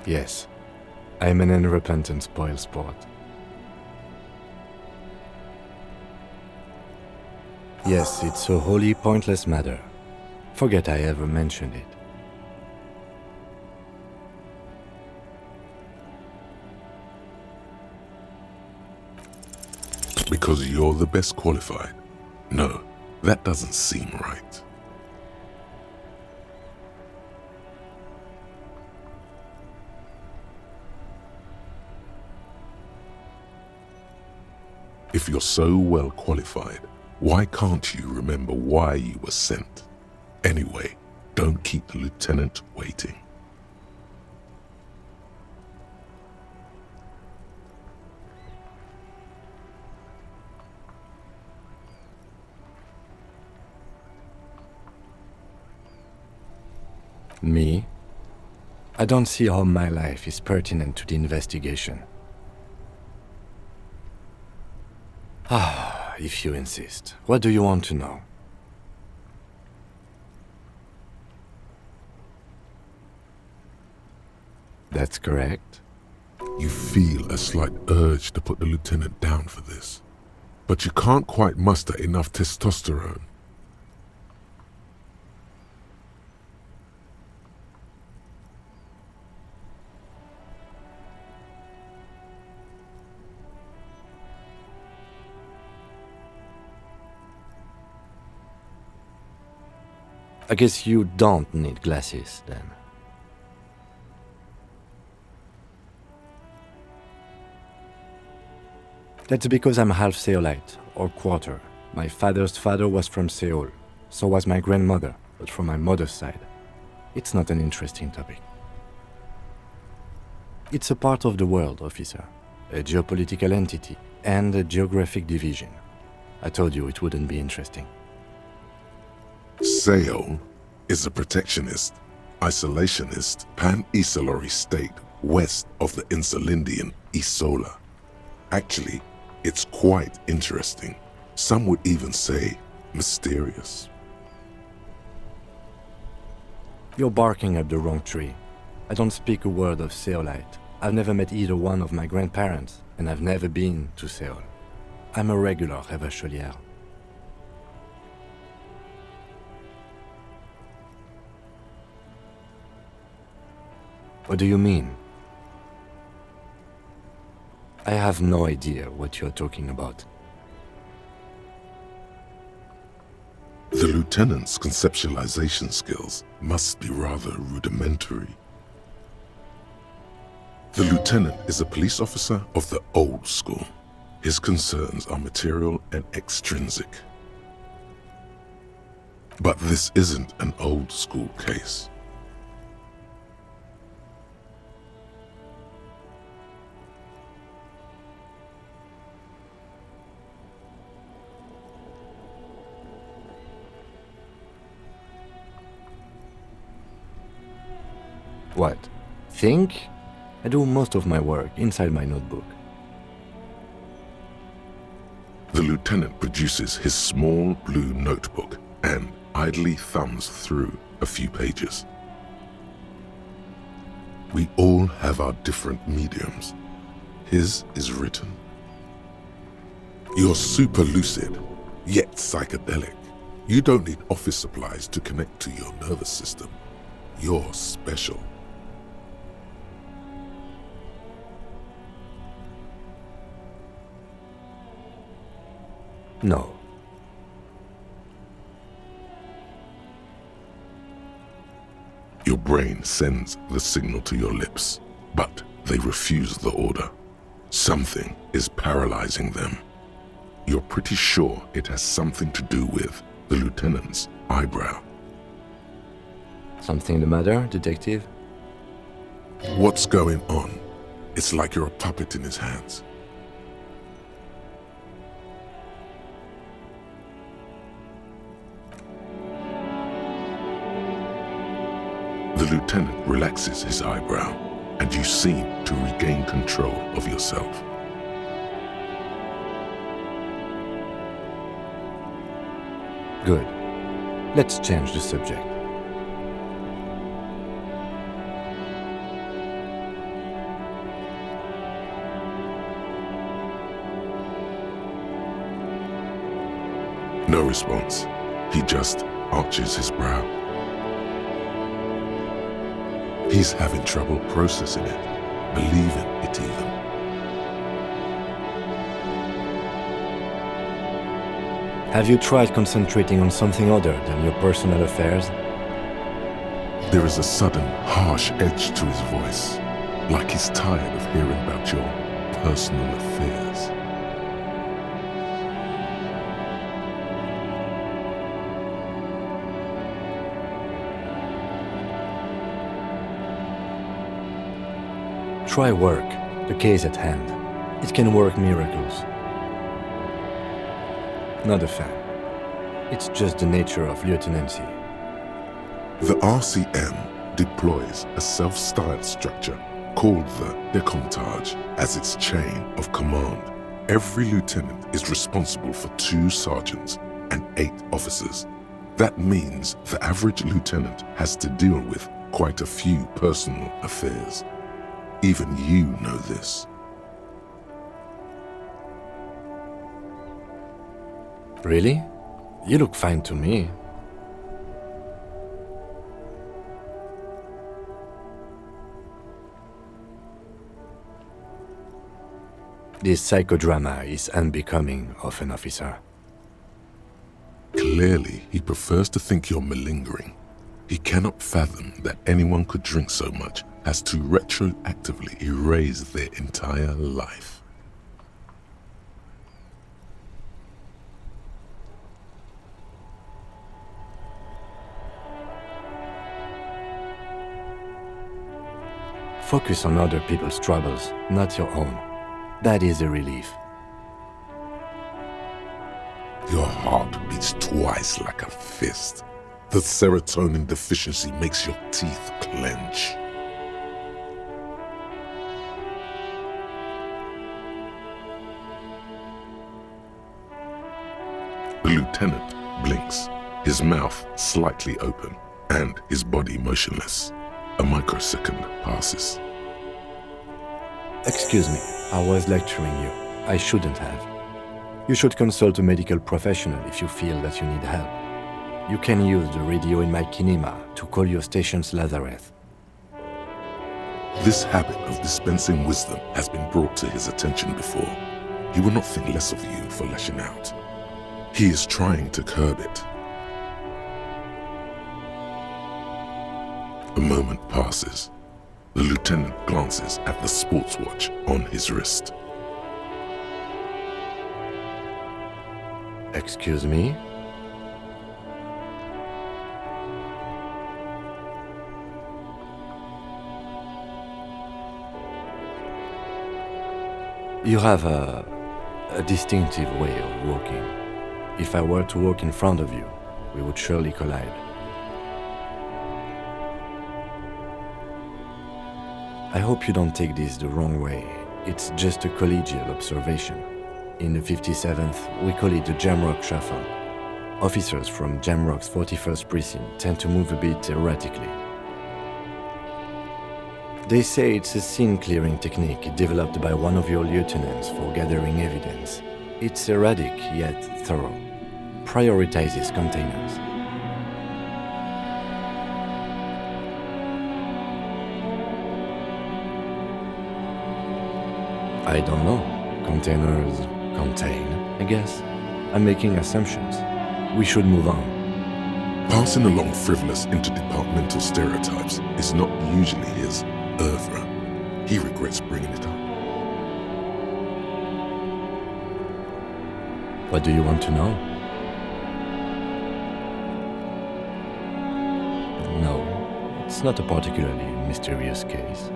Yes, I'm an unrepentant spoilsport. Yes, it's a wholly pointless matter. Forget I ever mentioned it. Because you're the best qualified? No, that doesn't seem right. If you're so well qualified, why can't you remember why you were sent? Anyway, don't keep the lieutenant waiting. Me? I don't see how my life is pertinent to the investigation. Ah, if you insist. What do you want to know? That's correct. You feel a slight urge to put the lieutenant down for this, but you can't quite muster enough testosterone. I guess you don't need glasses, then. That's because I'm half Seolite, or quarter. My father's father was from Seoul. So was my grandmother, but from my mother's side. It's not an interesting topic. It's a part of the world, officer. A geopolitical entity, and a geographic division. I told you it wouldn't be interesting. Seoul is a protectionist, isolationist, pan-Isolari state west of the Insulindian Isola. Actually, it's quite interesting. Some would even say mysterious. You're barking up the wrong tree. I don't speak a word of Seolite. I've never met either one of my grandparents, and I've never been to Seoul. I'm a regular Revacholière. What do you mean? I have no idea what you're talking about. The lieutenant's conceptualization skills must be rather rudimentary. The lieutenant is a police officer of the old school. His concerns are material and extrinsic. But this isn't an old school case. What? Think? I do most of my work inside my notebook. The lieutenant produces his small blue notebook and idly thumbs through a few pages. We all have our different mediums. His is written. You're super lucid, yet psychedelic. You don't need office supplies to connect to your nervous system. You're special. No. Your brain sends the signal to your lips, but they refuse the order. Something is paralyzing them. You're pretty sure it has something to do with the lieutenant's eyebrow. Something the matter, detective? What's going on? It's like you're a puppet in his hands. The lieutenant relaxes his eyebrow, and you seem to regain control of yourself. Good. Let's change the subject. No response. He just arches his brow. He's having trouble processing it, believing it even. Have you tried concentrating on something other than your personal affairs? There is a sudden, harsh edge to his voice, like he's tired of hearing about your personal affairs. Try work, the case at hand. It can work miracles. Not a fan. It's just the nature of lieutenancy. The RCM deploys a self-styled structure called the Decomptage as its chain of command. Every lieutenant is responsible for 2 sergeants and 8 officers. That means the average lieutenant has to deal with quite a few personal affairs. Even you know this. Really? You look fine to me. This psychodrama is unbecoming of an officer. Clearly, he prefers to think you're malingering. He cannot fathom that anyone could drink so much as to retroactively erase their entire life. Focus on other people's troubles, not your own. That is a relief. Your heart beats twice like a fist. The serotonin deficiency makes your teeth clench. The lieutenant blinks, his mouth slightly open and his body motionless. A microsecond passes. Excuse me, I was lecturing you. I shouldn't have. You should consult a medical professional if you feel that you need help. You can use the radio in my kinema to call your station's Lazareth. This habit of dispensing wisdom has been brought to his attention before. He will not think less of you for lashing out. He is trying to curb it. A moment passes. The lieutenant glances at the sports watch on his wrist. Excuse me? You have a distinctive way of walking. If I were to walk in front of you, we would surely collide. I hope you don't take this the wrong way. It's just a collegial observation. In the 57th, we call it the Jamrock Shuffle. Officers from Jamrock's 41st Precinct tend to move a bit erratically. They say it's a scene-clearing technique developed by one of your lieutenants for gathering evidence. It's erratic yet thorough. Prioritizes containers. I don't know. Containers contain, I guess. I'm making assumptions. We should move on. Passing along frivolous interdepartmental stereotypes is not usually his oeuvre. He regrets bringing it up. What do you want to know? No, it's not a particularly mysterious case.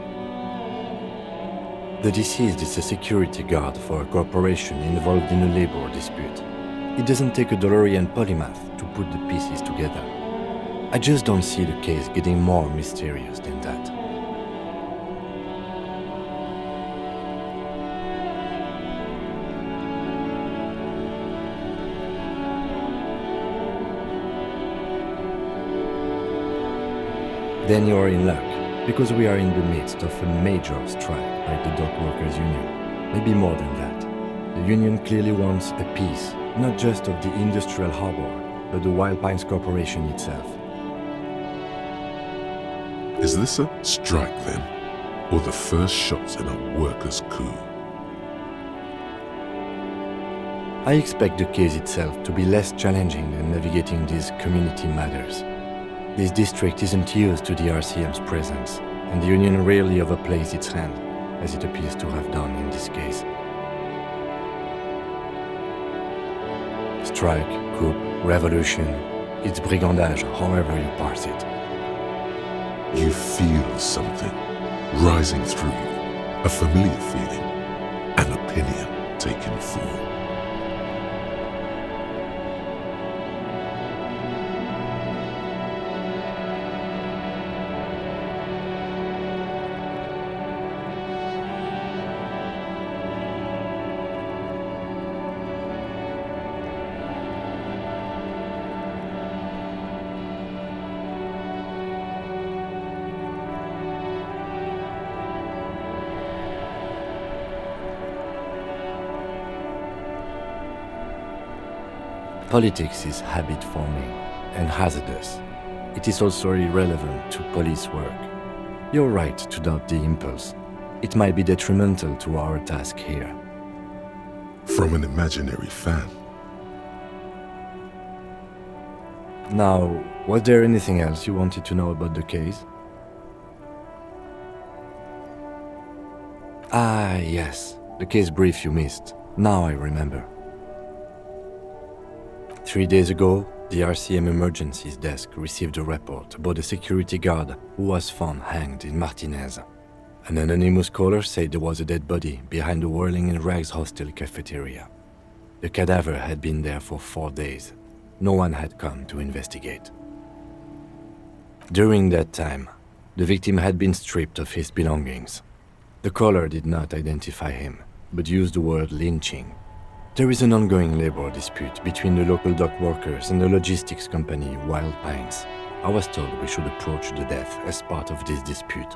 The deceased is a security guard for a corporation involved in a labor dispute. It doesn't take a DeLorean polymath to put the pieces together. I just don't see the case getting more mysterious than that. Then you are in luck, because we are in the midst of a major strike by the Dock Workers Union. Maybe more than that. The union clearly wants a piece, not just of the industrial harbor, but the Wild Pines Corporation itself. Is this a strike then, or the first shots in a workers' coup? I expect the case itself to be less challenging than navigating these community matters. This district isn't used to the RCM's presence, and the Union rarely overplays its hand, as it appears to have done in this case. Strike, coup, revolution, it's brigandage, however you parse it. You feel something rising through you, a familiar feeling, an opinion taking form. Politics is habit-forming and hazardous. It is also irrelevant to police work. You're right to doubt the impulse. It might be detrimental to our task here. From an imaginary fan. Now, was there anything else you wanted to know about the case? Ah, yes, the case brief you missed. Now I remember. 3 days ago, the RCM Emergencies Desk received a report about a security guard who was found hanged in Martinez. An anonymous caller said there was a dead body behind the Whirling in Rags hostel cafeteria. The cadaver had been there for 4 days. No one had come to investigate. During that time, the victim had been stripped of his belongings. The caller did not identify him, but used the word lynching. There is an ongoing labor dispute between the local dock workers and the logistics company Wild Pines. I was told we should approach the death as part of this dispute.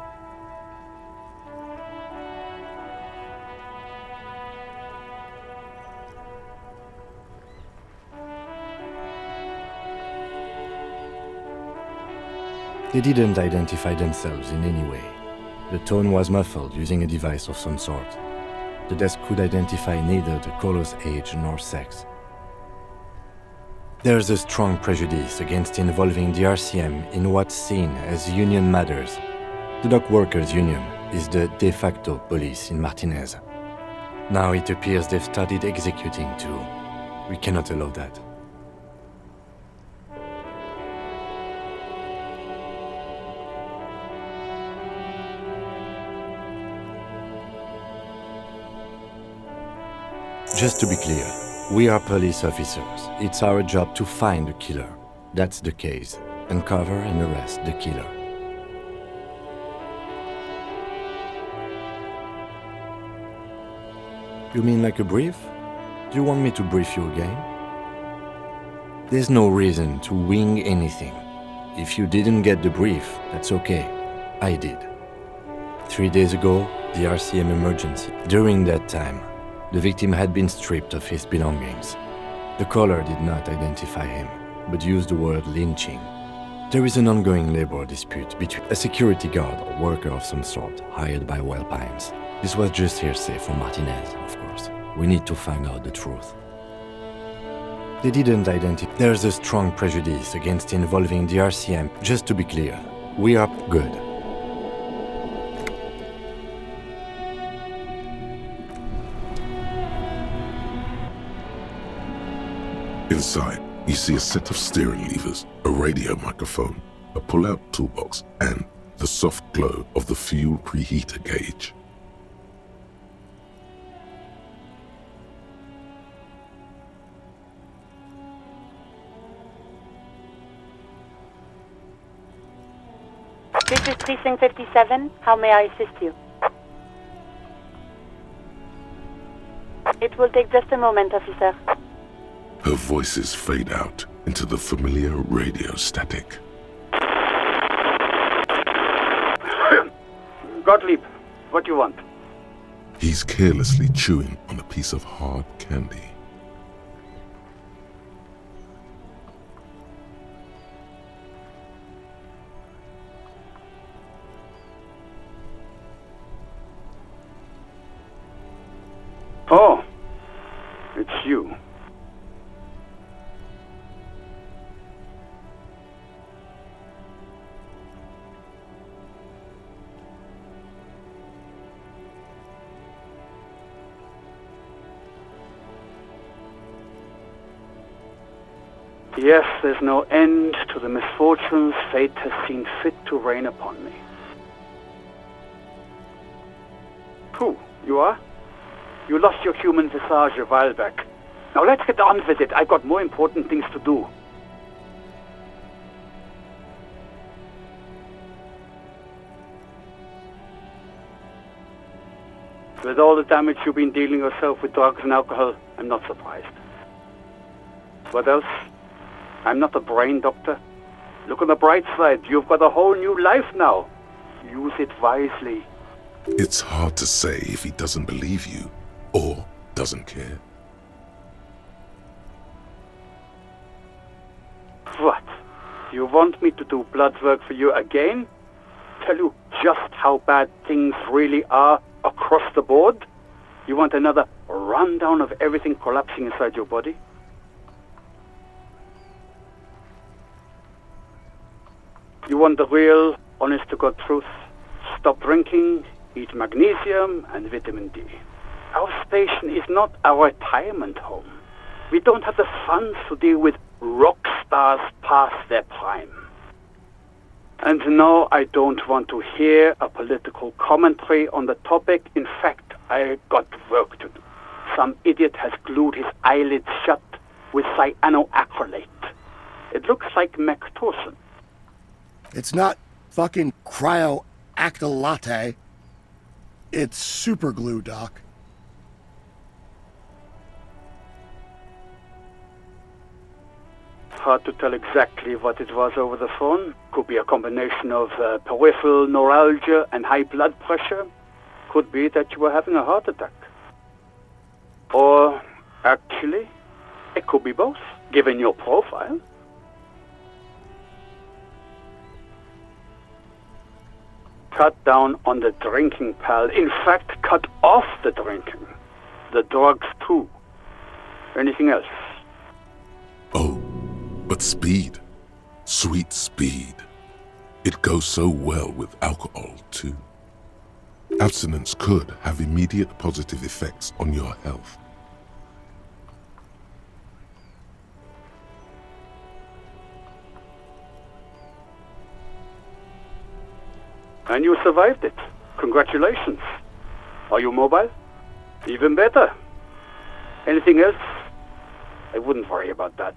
They didn't identify themselves in any way. The tone was muffled using a device of some sort. The desk could identify neither the caller's age nor sex. There's a strong prejudice against involving the RCM in what's seen as union matters. The dock workers' union is the de facto police in Martinez. Now it appears they've started executing too. We cannot allow that. Just to be clear, we are police officers. It's our job to find the killer. That's the case. Uncover and arrest the killer. You mean like a brief? Do you want me to brief you again? There's no reason to wing anything. If you didn't get the brief, that's okay. I did. 3 days ago, the RCM emergency. During that time, the victim had been stripped of his belongings. The caller did not identify him, but used the word lynching. There is an ongoing labor dispute between a security guard or worker of some sort hired by Wild Pines. This was just hearsay from Martinez, of course. We need to find out the truth. They didn't identify. There's a strong prejudice against involving the RCM. Just to be clear, we are good. Inside, you see a set of steering levers, a radio microphone, a pull-out toolbox, and the soft glow of the fuel preheater gauge. This is Precinct 57. How may I assist you? It will take just a moment, officer. Her voices fade out into the familiar radio static. Gottlieb, what do you want? He's carelessly chewing on a piece of hard candy. Oh, it's you. Yes, there's no end to the misfortunes fate has seen fit to rain upon me. Who? You are? You lost your human visage a while back. Now let's get on with it. I've got more important things to do. With all the damage you've been dealing yourself with drugs and alcohol, I'm not surprised. What else? I'm not a brain doctor. Look on the bright side. You've got a whole new life now. Use it wisely. It's hard to say if he doesn't believe you or doesn't care. You want me to do blood work for you again? Tell you just how bad things really are across the board? You want another rundown of everything collapsing inside your body? You want the real, honest-to-God truth? Stop drinking, eat magnesium and vitamin D. Our station is not a retirement home. We don't have the funds to deal with rock stars past their prime. And no, I don't want to hear a political commentary on the topic. In fact, I got work to do. Some idiot has glued his eyelids shut with cyanoacrylate. It looks like Mactorson. It's not fucking cryoacrylate. It's super glue, Doc. Hard to tell exactly what it was over the phone. Could be a combination of peripheral neuralgia and high blood pressure. Could be that you were having a heart attack. Or, actually, it could be both, given your profile. Cut down on the drinking, pal. In fact, cut off the drinking. The drugs, too. Anything else? Oh, but speed. Sweet speed. It goes so well with alcohol, too. Abstinence could have immediate positive effects on your health. And you survived it. Congratulations. Are you mobile? Even better. Anything else? I wouldn't worry about that.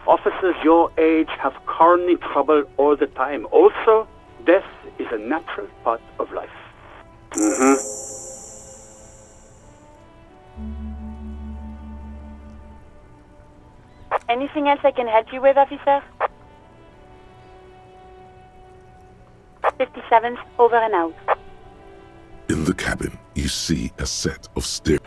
Officers your age have coronary trouble all the time. Also, death is a natural part of life. Anything else I can help you with, officer? 57th, over and out. In the cabin, you see a set of stairs.